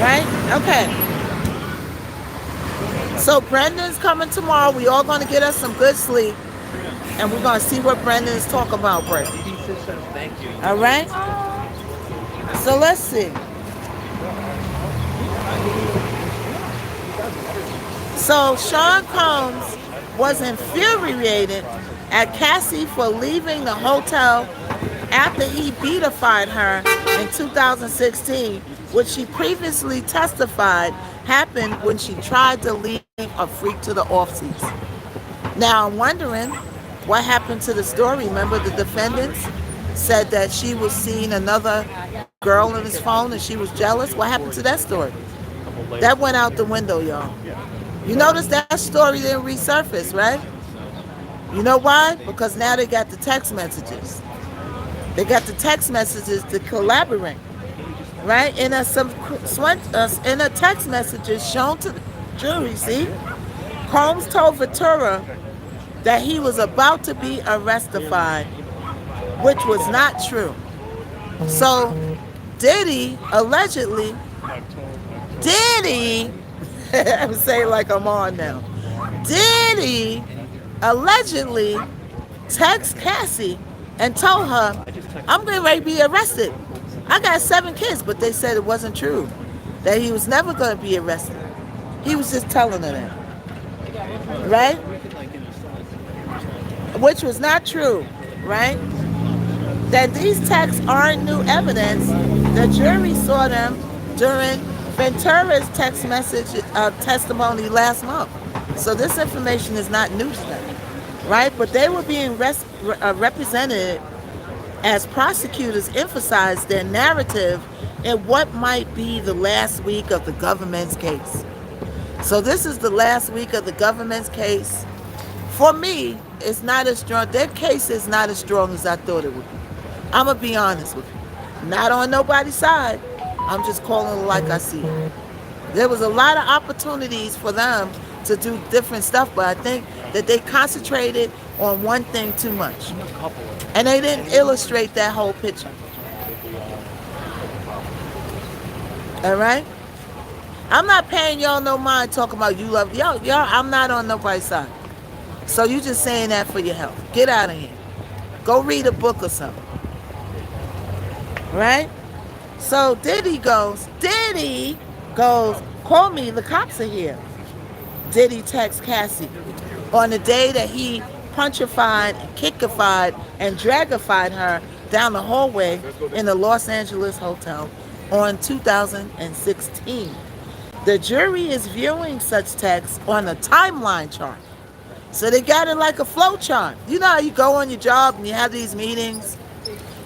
Right? Okay. So Brendan's coming tomorrow. We all going to get us some good sleep. And we're going to see what Brendan is talking about, Brendan. All right? So let's see. So Sean Combs was infuriated at Cassie for leaving the hotel after he beatified her in 2016, which she previously testified happened when she tried to leave a freak to the off-seats. Now I'm wondering what happened to the story. Remember the defendants said that she was seeing another girl on his phone and she was jealous? What happened to that story? That went out the window, y'all. You notice that story didn't resurface, right? You know why? Because now they got the text messages. They got the text messages to collaborate, right? In a text messages shown to the jury, see? Combs told Ventura that he was about to be arrestified, which was not true. So Diddy allegedly, I'm saying like I'm on now. Diddy allegedly texted Cassie and told her, I'm getting ready to be arrested. I got 7 kids, but they said it wasn't true, that he was never going to be arrested. He was just telling her that, right? Which was not true, right? That these texts aren't new evidence. The jury saw them during Ventura's text message testimony last month. So this information is not new to them, right? But they were being represented as prosecutors emphasize their narrative in what might be the last week of the government's case. So this is the last week of the government's case. For me, it's not as strong. Their case is not as strong as I thought it would be. I'm going to be honest with you. Not on nobody's side. I'm just calling it like I see it. There was a lot of opportunities for them to do different stuff, but I think that they concentrated on one thing too much. And they didn't illustrate that whole picture. All right? I'm not paying y'all no mind talking about you love y'all. I'm not on nobody's side. So you just saying that for your health. Get out of here. Go read a book or something. Right? So Diddy goes, call me, the cops are here. Diddy texts Cassie on the day that he punchified, kickified, and dragified her down the hallway in the Los Angeles hotel on 2016. The jury is viewing such texts on a timeline chart. So they got it like a flow chart. You know how you go on your job and you have these meetings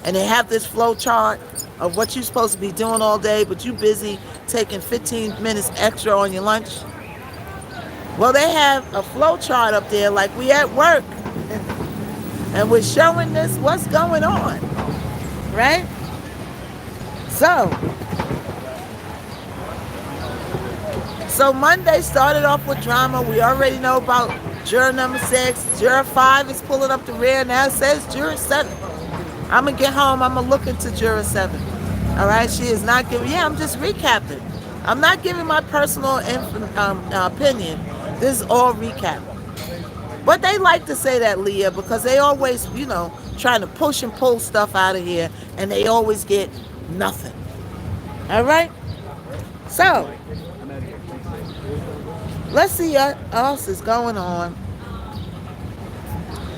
and they have this flow chart of what you're supposed to be doing all day, but you're busy taking 15 minutes extra on your lunch? Well, they have a flow chart up there like we at work. And we're showing this what's going on. Right? So Monday started off with drama. We already know about juror number 6. Juror 5 is pulling up the rear. Now it says juror 7. I'm going to get home. I'm going to look into juror 7. All right? She is not giving... Yeah, I'm just recapping. I'm not giving my personal opinion. This is all recap. But they like to say that, Leah, because they always, trying to push and pull stuff out of here, and they always get nothing. All right? So, let's see what else is going on.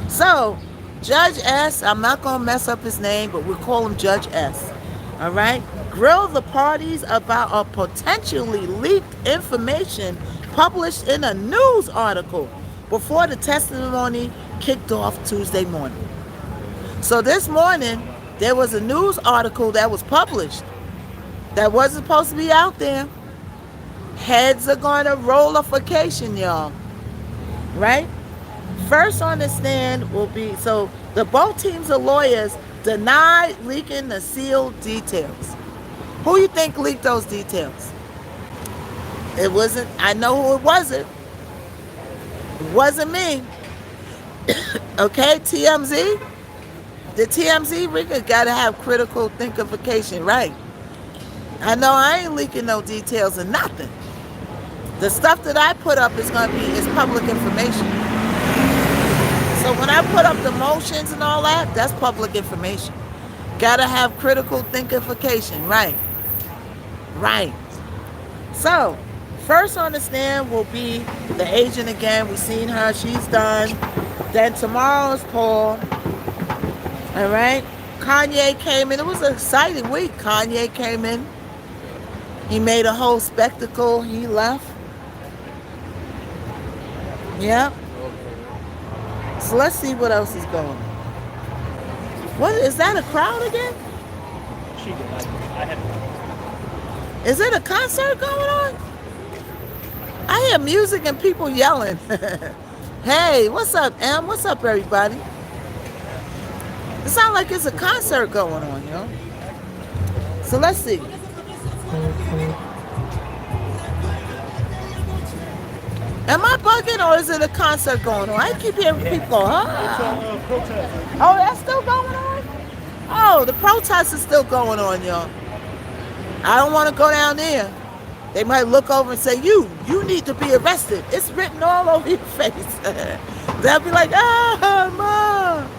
So, Judge S, I'm not going to mess up his name, but we'll call him Judge S. All right? Grill the parties about a potentially leaked information published in a news article before the testimony kicked off Tuesday morning. So this morning, there was a news article that was published that wasn't supposed to be out there. Heads are going to rollification, y'all. Right? First on the stand will be, so the both teams of lawyers denied leaking the sealed details. Who you think leaked those details? It wasn't, I know who it wasn't. It wasn't me. Okay, TMZ? The TMZ rigger got to have critical thinkification, right? I know I ain't leaking no details of nothing. The stuff that I put up is public information. So when I put up the motions and all that, that's public information. Gotta have critical thinkification, right? Right. So, first on the stand will be the agent again. We've seen her, she's done. Then tomorrow is Paul. All right? Kanye came in. It was an exciting week. Kanye came in. He made a whole spectacle. He left. Yep. So let's see what else is going on. What is that, a crowd again? Is it a concert going on? I hear music and people yelling. Hey, what's up, Em? What's up, everybody? It sounds like it's a concert going on, yo. So let's see. Am I bugging or is it a concert going on? I keep hearing people go, huh? Oh, that's still going on? Oh, the protest is still going on, y'all. I don't want to go down there. They might look over and say, you need to be arrested. It's written all over your face. They'll be like, Mom.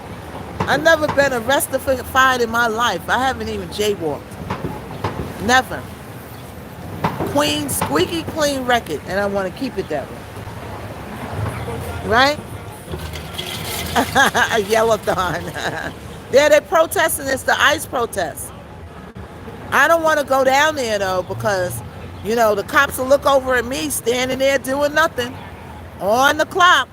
I've never been arrested for a fight in my life. I haven't even jaywalked. Never. Queen, squeaky clean record, and I want to keep it that way. Right? Yellowthon. Yeah, they're protesting. It's the ICE protest. I don't want to go down there, though, because, the cops will look over at me standing there doing nothing on the clock.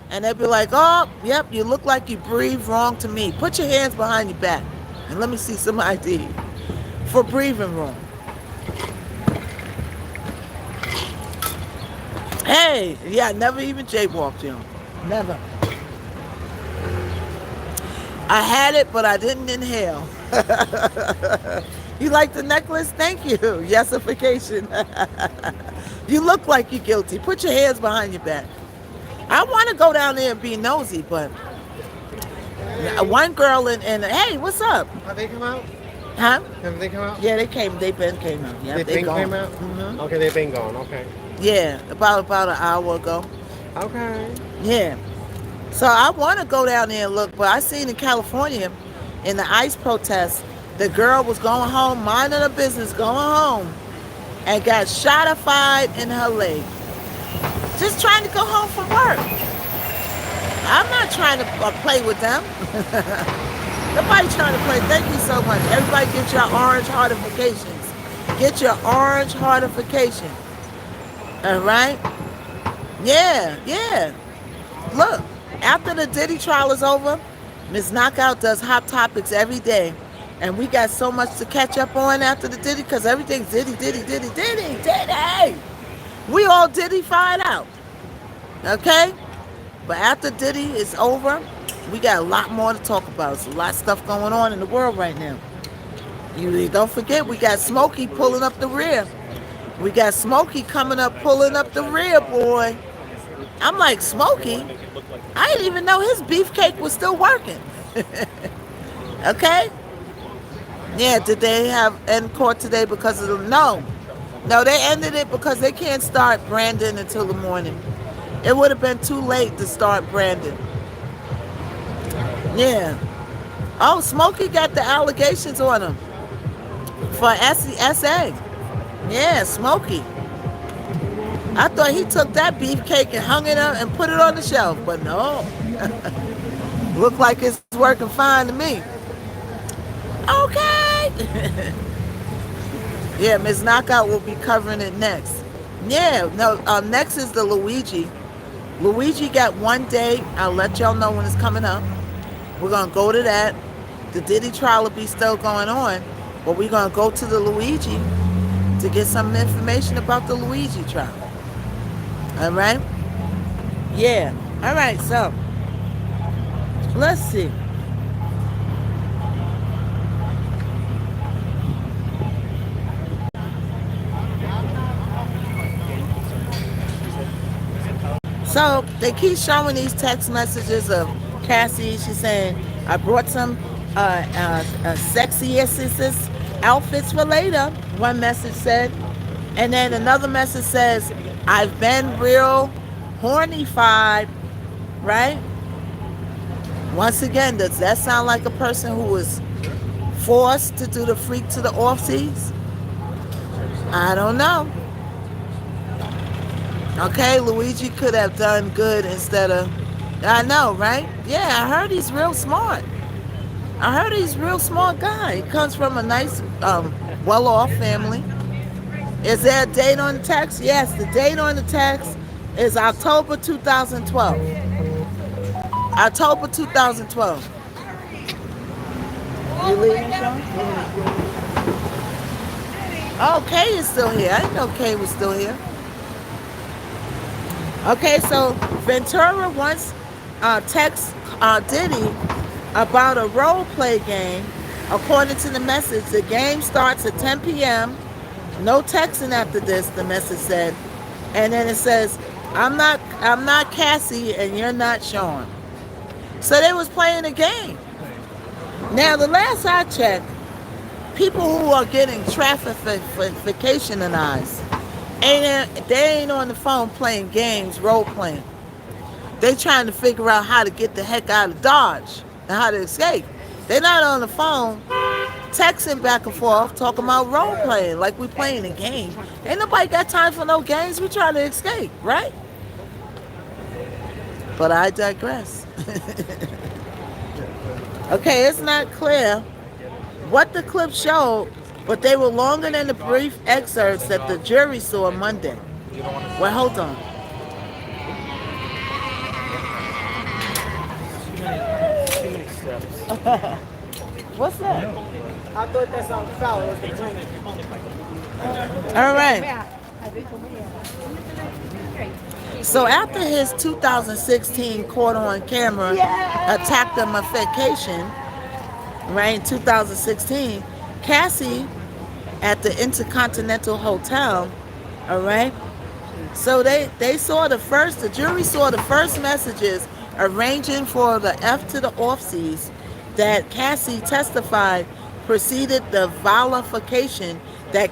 And they'll be like, oh, yep, you look like you breathed wrong to me. Put your hands behind your back. And let me see some ID for breathing room. Hey, yeah, I never even jaywalked, you. Never. I had it, but I didn't inhale. You like the necklace? Thank you. Yesification. You look like you're guilty. Put your hands behind your back. I want to go down there and be nosy, but one girl and hey, what's up? Have they come out? Huh? Have they come out? Yeah, they came. They been came out. Yeah, They they been gone. came out? Mhm. Okay, they've been gone. Okay. Yeah, about an hour ago. Okay. Yeah. So I want to go down there and look, but I seen in California, in the ICE protest, the girl was going home, minding her business, going home, and got shotified in her leg. Just trying to go home from work. I'm not trying to play with them. Nobody trying to play. Thank you so much. Everybody get your orange heartifications. Get your orange heartification. All right? Yeah, yeah. Look, after the Diddy trial is over, Miss Knockout does Hot Topics every day. And we got so much to catch up on after the Diddy because everything's Diddy, Diddy, Diddy, Diddy, Diddy. We all Diddy-fied out. Okay? But after Diddy is over, we got a lot more to talk about. There's a lot of stuff going on in the world right now. You don't forget, we got Smokey pulling up the rear. We got Smokey coming up, pulling up the rear, boy. I'm like, Smokey? I didn't even know his beefcake was still working. Okay? Yeah, did they have end court today because of the... No, they ended it because they can't start Brandon until the morning. It would have been too late to start Brandon. Yeah. Oh, Smokey got the allegations on him for SA. Yeah, Smokey. I thought he took that beefcake and hung it up and put it on the shelf, but no. Look like it's working fine to me. Okay. Yeah, Miss Knockout will be covering it next. Yeah, no, next is the Luigi. Luigi got one day. I'll let y'all know when it's coming up. We're going to go to that. The Diddy trial will be still going on, but we're going to go to the Luigi to get some information about the Luigi trial. All right? Yeah. All right, so let's see. So they keep showing these text messages of Cassie. She's saying, I brought some sexy assistants outfits for later, one message said. And then another message says, I've been real horny-fied, right? Once again, does that sound like a person who was forced to do the freak to the offseas? I don't know. Okay, Luigi could have done good instead of... I know, right? Yeah, I heard he's real smart. I heard he's a real smart guy. He comes from a nice, well-off family. Is there a date on the text? Yes, the date on the text is October 2012. October 2012. You leaving, Sean? Oh, Kay is still here. I didn't know Kay was still here. Okay, so Ventura once texts Diddy about a role play game. According to the message, the game starts at 10 p.m. No texting after this, the message said. And then it says, I'm not Cassie and you're not Sean. So they was playing a game. Now, the last I checked, people who are getting traffickationized, they ain't on the phone playing games, role playing. They trying to figure out how to get the heck out of Dodge and how to escape. They're not on the phone texting back and forth, talking about role playing like we playing a game. Ain't nobody got time for no games. We trying to escape, right? But I digress. Okay, it's not clear what the clip showed, but they were longer than the brief excerpts that the jury saw Monday. Well, hold on. What's that? I thought that sounded foul. It was the drink. All right. So after his 2016 caught on camera attack demonification, right, in 2016, Cassie at the Intercontinental Hotel, all right, so they saw the jury saw the first messages arranging for the F to the offsies that Cassie testified preceded the vilification that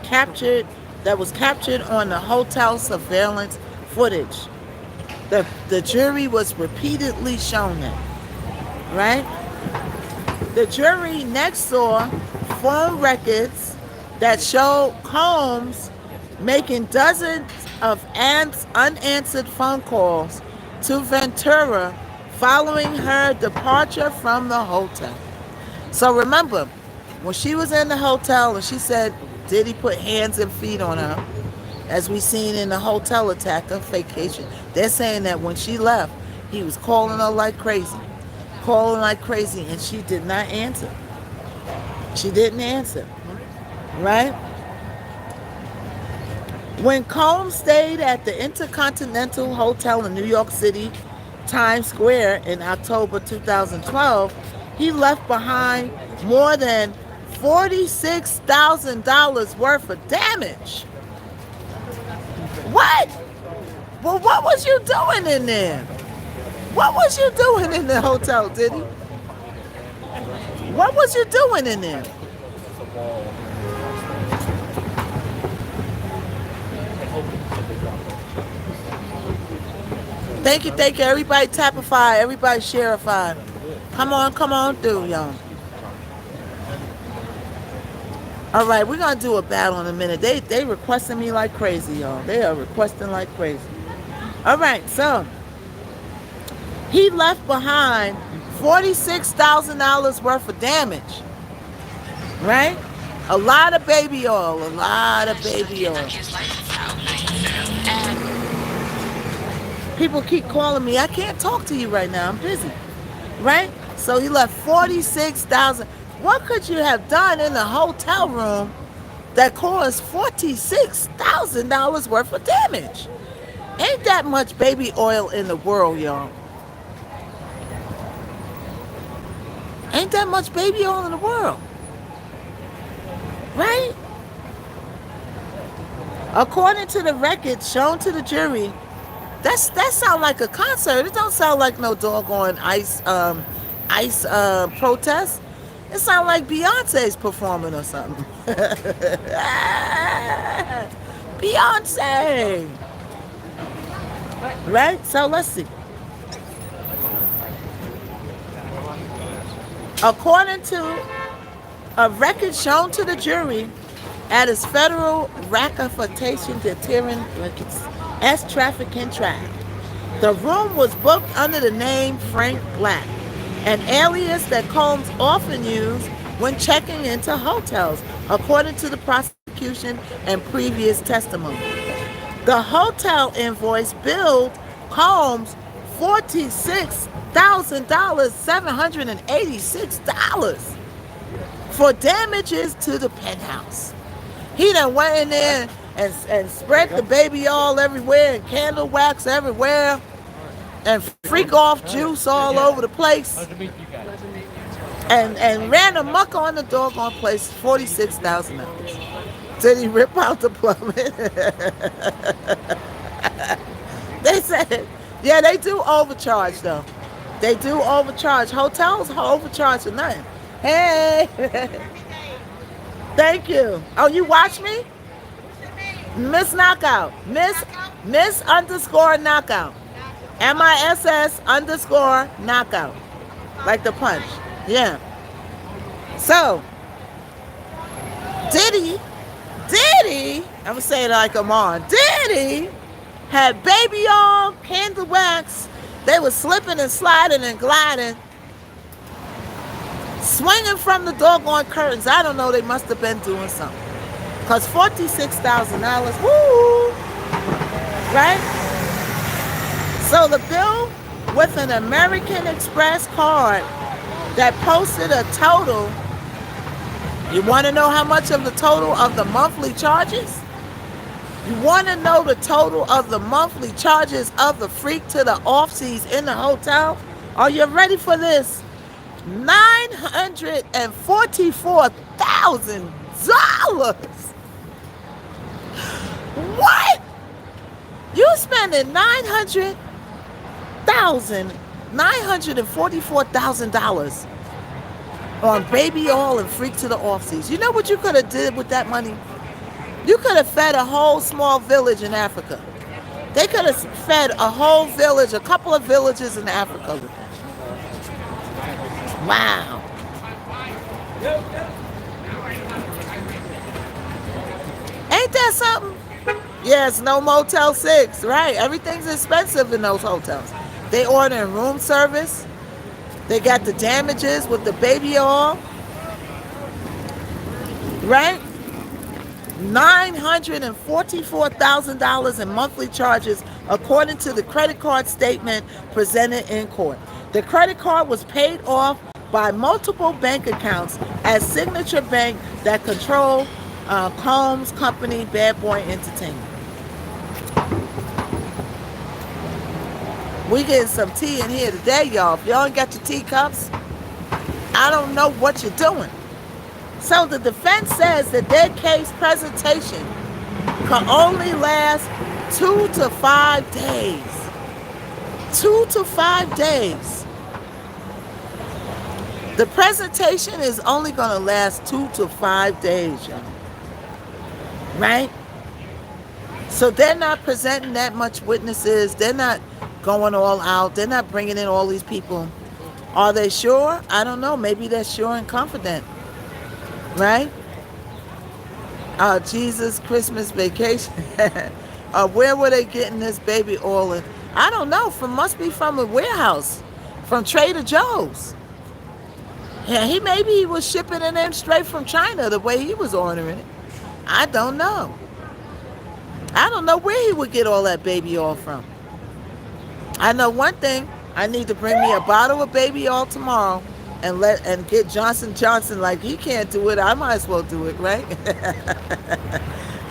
was captured on the hotel surveillance footage. The jury was repeatedly shown that, right? The jury next saw phone records that showed Combs making dozens of unanswered phone calls to Ventura following her departure from the hotel. So remember, when she was in the hotel and she said Diddy put hands and feet on her, as we seen in the hotel attack of vacation, they're saying that when she left, he was calling her like crazy, and she did not answer. She didn't answer, right? When Combs stayed at the Intercontinental Hotel in New York City, Times Square in October 2012, he left behind more than $46,000 worth of damage. What? Well, what was you doing in there? What was you doing in the hotel, Diddy? What was you doing in there? Thank you. Everybody tapify, everybody shareify. Come on through, y'all. All right, we're gonna do a battle in a minute. They requesting me like crazy, y'all. They are requesting like crazy. All right, so he left behind $46,000 worth of damage, right? A lot of baby oil. People keep calling me. I can't talk to you right now. I'm busy, right? So he left $46,000. What could you have done in the hotel room that caused $46,000 worth of damage? Ain't that much baby oil in the world, y'all. Ain't that much baby oil in the world. Right? According to the records shown to the jury, that sound like a concert. It don't sound like no doggone ice protest. It sounds like Beyonce's performing or something. Beyonce. Right? So let's see. According to a record shown to the jury at its federal racketeering deterrent as trafficking trial, the room was booked under the name Frank Black, an alias that Combs often used when checking into hotels, according to the prosecution and previous testimony. The hotel invoice billed Combs $46,786 for damages to the penthouse. He done went in there and spread the baby all everywhere and candle wax everywhere and freak off juice all over the place and ran amok on the doggone place. $46,000. Did he rip out the plumbing? They said, yeah, they do overcharge though. They do overcharge. Hotels overcharge for nothing. Hey, thank you. Oh, you watch me? Miss Knockout. Miss underscore knockout. MISS _ knockout. Like the punch. Yeah. So, Diddy, I'm gonna say it like I'm on. Diddy had baby oil, candle wax. They were slipping and sliding and gliding, swinging from the doggone curtains. I don't know, they must have been doing something. Because $46,000, woo! Right? So the bill with an American Express card that posted a total You want to know how much of the total of the monthly charges? You want to know the total of the monthly charges of the freak to the offseas in the hotel? Are you ready for this? $944,000. What? You spending $944,000 on baby oil and freak to the offseas. You know what you could have did with that money? You could have fed a whole small village in Africa. They could have fed a whole village, a couple of villages in Africa with that. Wow. Ain't that something? Yes, no Motel 6, right? Everything's expensive in those hotels. They order room service. They got the damages with the baby oil, right? $944,000 in monthly charges according to the credit card statement presented in court. The credit card was paid off by multiple bank accounts at Signature Bank that control Combs Company Bad Boy Entertainment. We getting some tea in here today, y'all. If y'all ain't got your teacups, I don't know what you're doing. So the defense says that their case presentation can only last 2 to 5 days. 2 to 5 days. The presentation is only going to last 2 to 5 days, y'all. Right? So they're not presenting that much witnesses. They're not going all out. They're not bringing in all these people. Are they sure? I don't know. Maybe they're sure and confident. Right? Jesus Christmas vacation. Where were they getting this baby oil? I don't know. Must be from a warehouse, from Trader Joe's. Yeah, maybe he was shipping it in straight from China the way he was ordering it. I don't know. I don't know where he would get all that baby oil from. I know one thing. I need to bring me a bottle of baby oil tomorrow and get Johnson Johnson. Like, he can't do it, I might as well do it, right?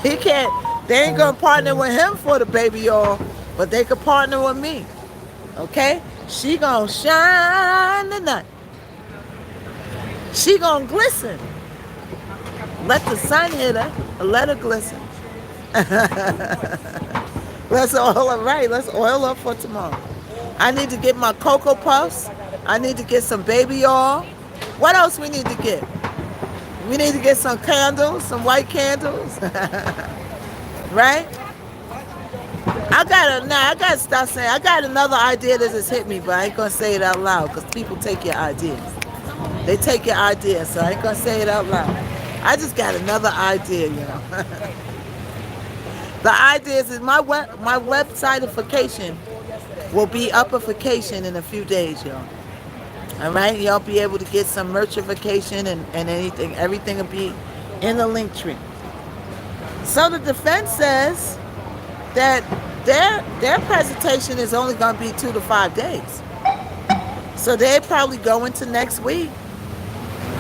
He can't. They ain't gonna partner with him for the baby oil, but they could partner with me. Okay? She gonna shine tonight. She gonna glisten. Let the sun hit her, let her glisten. Let's oil up for tomorrow. I need to get my Cocoa Puffs. I need to get some baby oil. What else we need to get? We need to get some candles, some white candles. Right? I gotta stop saying, I got another idea that just hit me, but I ain't gonna say it out loud because people take your ideas. They take your ideas, so I ain't gonna say it out loud. I just got another idea, you know. The idea is my website-ification will be uppification in a few days, y'all. All right? Y'all be able to get some merchification and anything. Everything will be in the link tree. So the defense says that their presentation is only going to be 2 to 5 days. So they probably go into next week.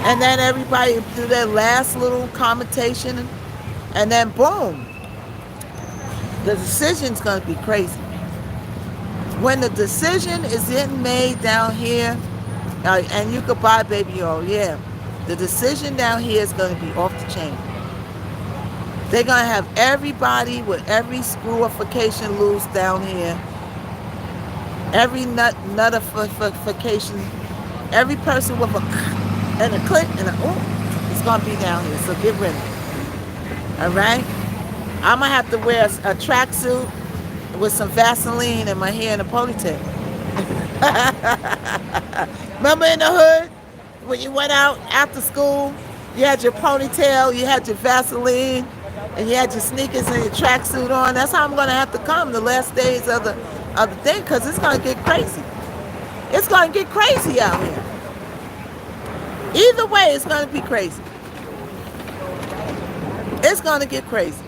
And then everybody do their last little commentation. And then boom. The decision's going to be crazy. When the decision is getting made down here, and you could buy baby oil, yeah, the decision down here is going to be off the chain. They're going to have everybody with every screwification loose down here, every nutification, every person with a and a click and a it's going to be down here, so get ready. All right? I'm going to have to wear a tracksuit with some Vaseline in my hair and a ponytail. Remember in the hood when you went out after school, you had your ponytail, you had your Vaseline, and you had your sneakers and your tracksuit on? That's how I'm going to have to come the last days of the thing, because it's going to get crazy. It's going to get crazy out here. Either way, it's going to be crazy. It's going to get crazy.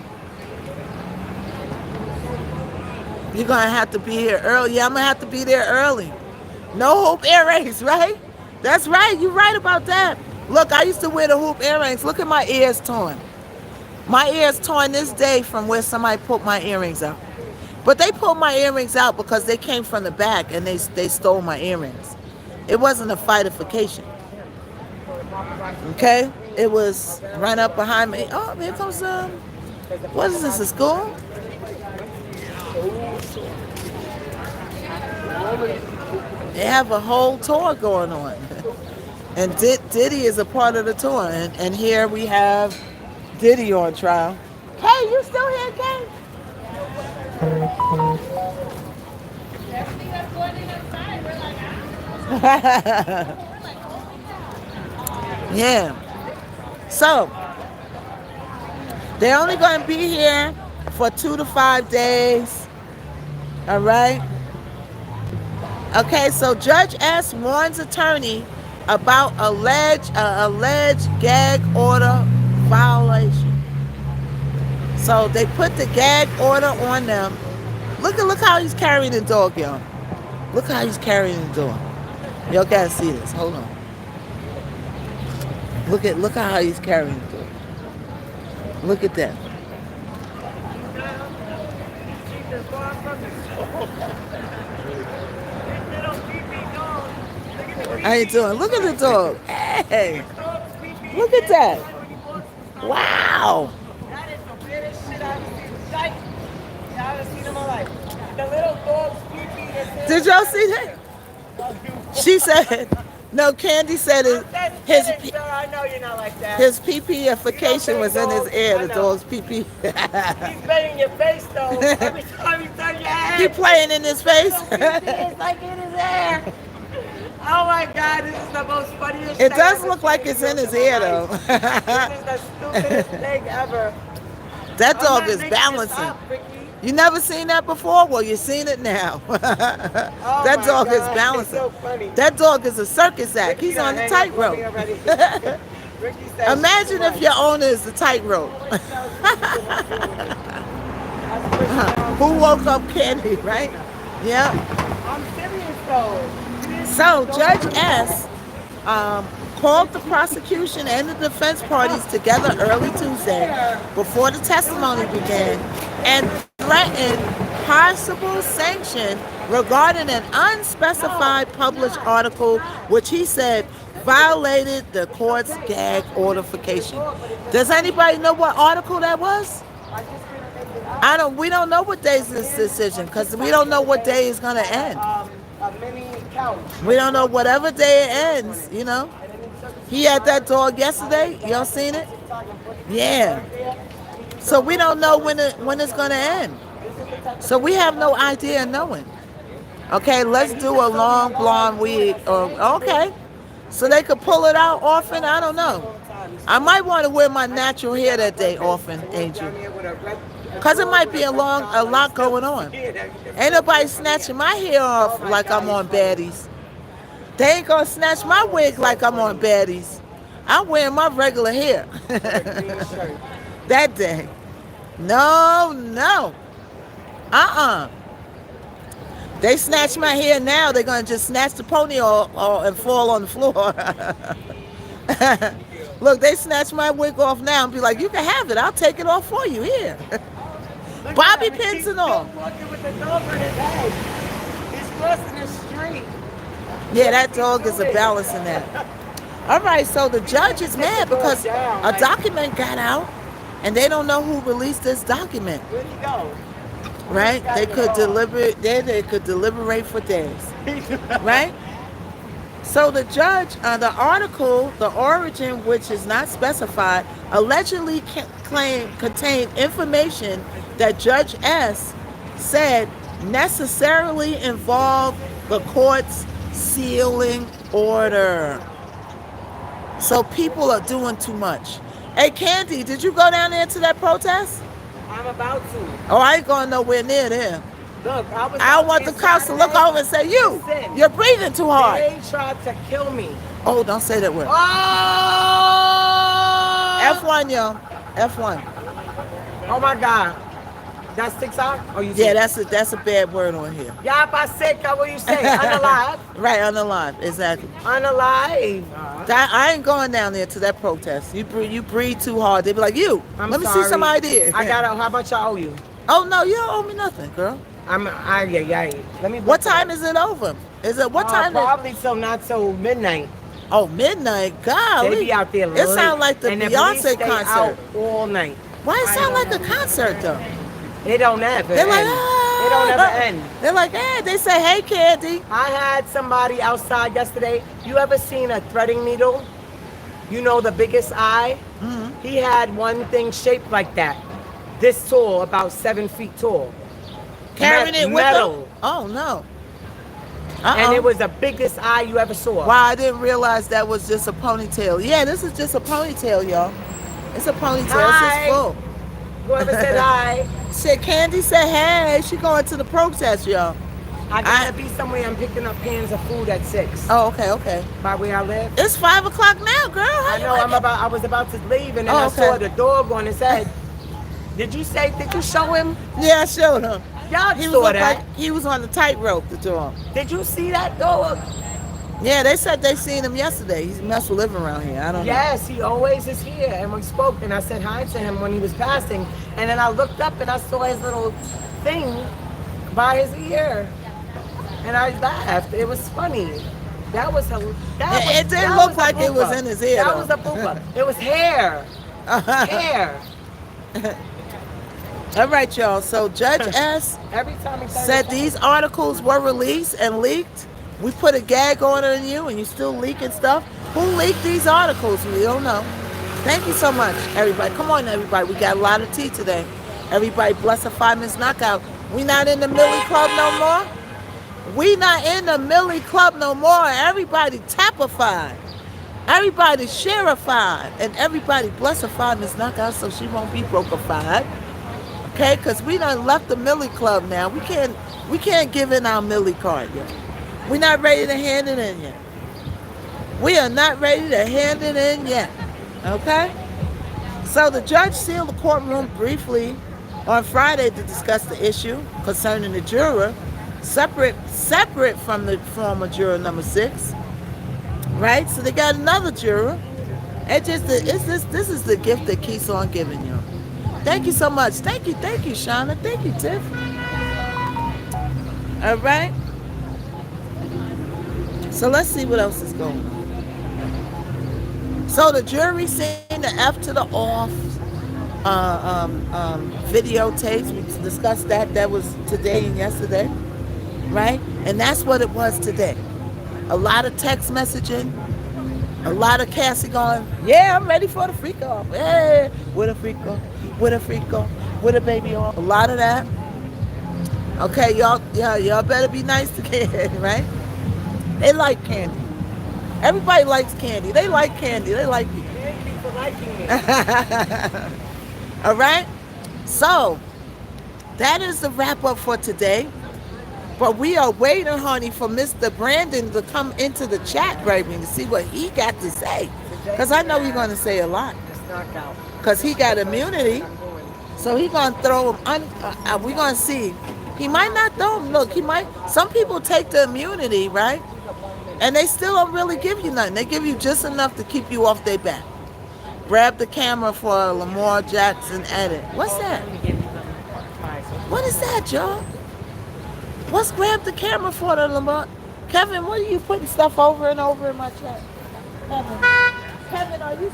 You're going to have to be here early. Yeah, I'm going to have to be there early. No Hope Air Race, right? That's right. You're right about that. Look, I used to wear the hoop earrings. Look at my ears torn. My ears torn this day from where somebody pulled my earrings out. But they pulled my earrings out because they came from the back and they stole my earrings. It wasn't a fightification. Okay? It was run up behind me. Oh, here comes what is this, a school? They have a whole tour going on. And Diddy is a part of the tour. And here we have Diddy on trial. Hey, you still here, Kay? Yeah. So, they're only going to be here for 2 to 5 days. All right? Okay, so Judge S warns attorney about alleged gag order violation. So they put the gag order on them. Look how he's carrying the dog, y'all. Look how he's carrying the dog. Y'all gotta see this. Hold on. Look how he's carrying the dog. Look at that. How you doing? Look at the dog. Hey, look at that. Wow. That is the weirdest shit I've seen. Like, I haven't seen in my life. The little dog's pee-pee is in. Did y'all see that? She said, no, Candy said his I know you're not like that. his pee-pee-ification was in his ear, the dog's pee-pee. He's banging your face though. Every time he touches your head. He playing in his face? It's like in his hair. Oh my God, this is the most funniest It thing does I've look ever like seen it's in his my ear life. though. This is the stupidest thing ever. That I'm dog not is making this balancing. up, Ricky. You never seen that before? Well, you've seen it now. Oh That my dog is God, balancing. It's so funny. That dog is a circus act. Ricky He's on the done hang up on tightrope. me already. Ricky said Imagine too if much. your owner is the tightrope. Who woke up Candy, right? Yeah. I'm serious though. So Judge S called the prosecution and the defense parties together early Tuesday before the testimony began and threatened possible sanction regarding an unspecified published article which he said violated the court's gag orderfication. Does anybody know what article that was? We don't know what day is this decision because we don't know what day is going to end. A mini couch. We don't know whatever day it ends, you know. He had that dog yesterday. Y'all seen it? Yeah. So we don't know when it's going to end. So we have no idea of knowing. Okay, let's do a long blonde wig. Okay. So they could pull it out often? I don't know. I might want to wear my natural hair that day often, Angel. Because it might be a lot going on. Ain't nobody snatching my hair off like I'm on baddies. They ain't gonna snatch my wig like I'm on baddies. I'm wearing my regular hair. That day. No. They snatch my hair now, they're gonna just snatch the pony and fall on the floor. Look, they snatch my wig off now and be like, you can have it, I'll take it off for you here. Bobby pins and all. Walking with the dog on his head. He's crossing the street. Yeah, that dog is a balance in that. All right, so the judge is mad because a document got out and they don't know who released this document. Where'd he go? Right? They could deliberate for days. Right? So the judge, the article, the origin, which is not specified, allegedly contained information that Judge S said necessarily involved the court's sealing order. So people are doing too much. Hey, Candy, did you go down there to that protest? I'm about to. Oh, I ain't going nowhere near there. Look, I want the cops to look over and say, you're breathing too hard. They tried to kill me. Oh, don't say that word. Oh! F1, yo. F1. Oh my God. That's TikTok? Or you Yeah, that's a bad word on here. Yeah, paseka, what you say? Unalive? Right, on the live, exactly. Unalive. I ain't going down there to that protest. You breathe too hard. They be like, you. I'm Let me sorry. see some idea. I got how much I owe you? Oh no, you don't owe me nothing, girl. Yeah. Let me What time is it over? Is it what time? Probably so not so midnight. Oh, midnight. God, They be out there it late. sounds like the And the police Beyonce stay concert. out all night. Why it sound like a concert though? They don't ever They're like, end. They don't ever end. They're like, they say, hey, Candy. I had somebody outside yesterday. You ever seen a threading needle? You know the biggest eye? Mm-hmm. He had one thing shaped like that. This tall, about 7 feet tall. Carrying it with metal. them? Oh, no. And it was the biggest eye you ever saw. Wow, I didn't realize that was just a ponytail. Yeah, this is just a ponytail, y'all. It's a ponytail. Hi. It's just full. Whoever said hi. Shit, Candy said, hey, she going to the protest, y'all. I gotta be somewhere. I'm picking up cans of food at 6. Oh, okay. By where I live. It's 5 o'clock now, girl. How I you know. like it? I was about to leave, and then Oh, I saw okay. the dog on his head. Did you show him? Yeah, I showed him. Y'all He saw was that. like he was on the tightrope to do him. Did you see that dog? Yeah, they said they seen him yesterday. He must live around here. I don't know. Yes, he always is here. And we spoke, and I said hi to him when he was passing. And then I looked up, and I saw his little thing by his ear. And I laughed. It was funny. It didn't look like it was in his ear, That though. was a pooper. It was hair. Hair. All right, y'all. So Judge S Every time he said these articles were released and leaked. We put a gag on you, and you still leaking stuff. Who leaked these articles? We don't know. Thank you so much, everybody. Come on, everybody. We got a lot of tea today. Everybody, bless a 5 minutes knockout. We not in the Millie Club no more. We not in the Millie Club no more. Everybody tapified. Everybody shareified. And everybody bless a 5 minutes knockout so she won't be brokified. Okay, because we done left the Millie Club now. We can't give in our Millie card yet. We're not ready to hand it in yet. We are not ready to hand it in yet. Okay? So the judge sealed the courtroom briefly on Friday to discuss the issue concerning the juror, separate from the former juror number 6. Right? So they got another juror. This is the gift that keeps on giving you. Thank you so much. Thank you, Shauna. Thank you, Tiff. All right. So let's see what else is going on. So the jury seen the F to the off videotapes. We discussed that. That was today and yesterday, right? And that's what it was today. A lot of text messaging. A lot of Cassie going, yeah, I'm ready for the freak off. Hey, with a freak off, with a freak off, with a baby off. A lot of that. Okay, y'all better be nice to Candy, right? They like Candy. Everybody likes Candy. They like Candy. They like you. Thank you for liking me. All right? So, that is the wrap up for today. But we are waiting, honey, for Mr. Brandon to come into the chat, baby, to see what he got to say. Because I know he's going to say a lot. Knockout. Because he got immunity. So he's going to throw him. We're going to see. He might not throw him. Look, he might. Some people take the immunity, right? And they still don't really give you nothing. They give you just enough to keep you off their back. Grab the camera for a Lamar Jackson edit. What's that? What is that, y'all? What's grab the camera for the Lamar? Kevin, what are you putting stuff over and over in my chat? Kevin, are you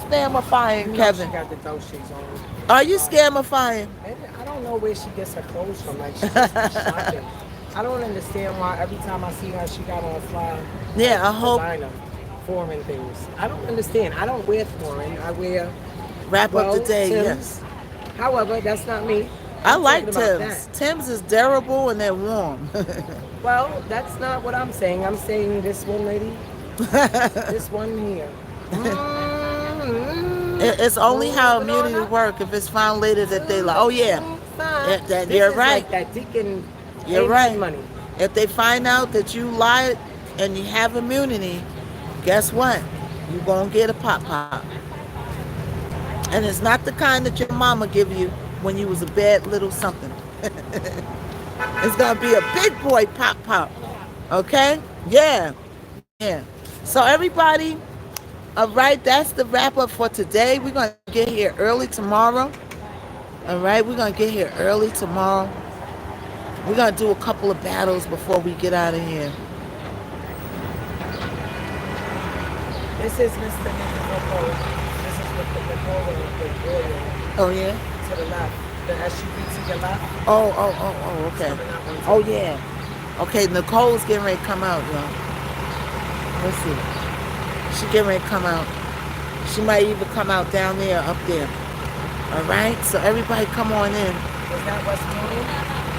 spamifying, Kevin? She got the dough shades on. Are you scamifying? And I don't know where she gets her clothes from. Like, she's just shopping. I don't understand why every time I see her, she got on a fly. Yeah, I hope. Designer, foreign things. I don't understand. I don't wear foreign. I wear. Wrap up the day, Tim's. yes. However, that's not me. I I'm like talking about Tim's. that. Tim's is durable and they're warm. Well, that's not what I'm saying. I'm saying this one lady. This one here. It's only how immunity work if it's found later that they like, oh yeah, This you're is right. Like that Deacon. You're Amen right. Money. If they find out that you lied and you have immunity, guess what? You're going to get a pop. And it's not the kind that your mama give you when you was a bad little something. It's gonna be a big boy pop. Okay? Yeah. Yeah. So everybody, all right, that's the wrap up for today. We're gonna get here early tomorrow. All right, we're gonna get here early tomorrow. We're gonna do a couple of battles before we get out of here. This is Mr. Nicole. This is Mr. Nicole with the oil Oh yeah? to the left. The SUV to your left. Oh, okay. Oh yeah. Okay, Nicole's getting ready to come out, y'all. Let's see. She getting ready to come out. She might even come out down there, up there. All right, so everybody come on in. Is that West Morning?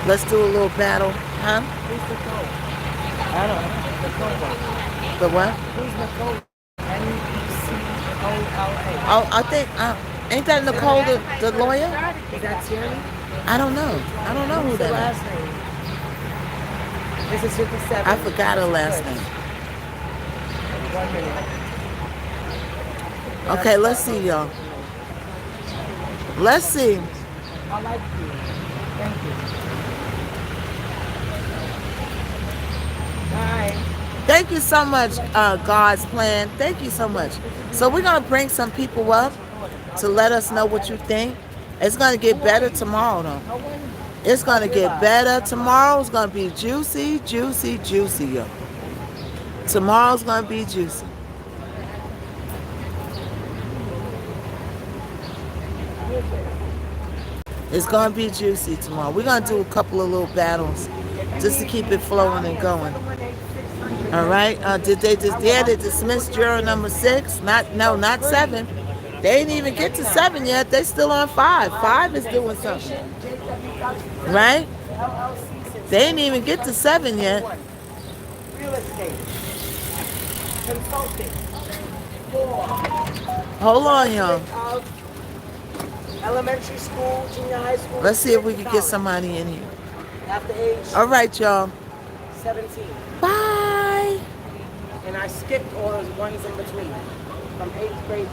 Let's do a little battle, huh? Who's Nicole? I don't know. Nicole. The what? Who's Nicole? Neccola. Oh, I think, ain't that Nicole the lawyer? Is that Tierney? I don't know. I don't know who Who's the that last name? This is 57. is. I forgot her last name. 1 minute. Okay, let's see, y'all. Let's see. I like you. Thank you. Bye. Thank you so much, God's plan. Thank you so much. So we're going to bring some people up to let us know what you think. It's going to get better tomorrow, though. It's going to get better. Tomorrow's going to be juicy, yo. Tomorrow's going to be juicy. It's going to be juicy tomorrow. We're going to do a couple of little battles just to keep it flowing and going. All right. Did they dismiss juror number 6? Not 7. They didn't even get to 7 yet. They still on 5. 5 is doing something. Right? They didn't even get to 7 yet. Real estate. Consulting. Hold on, y'all. Elementary school, junior high school. Let's see if we can get somebody in here. After age All right, y'all. 17. Bye. And I skipped all those ones in between. From 8th grade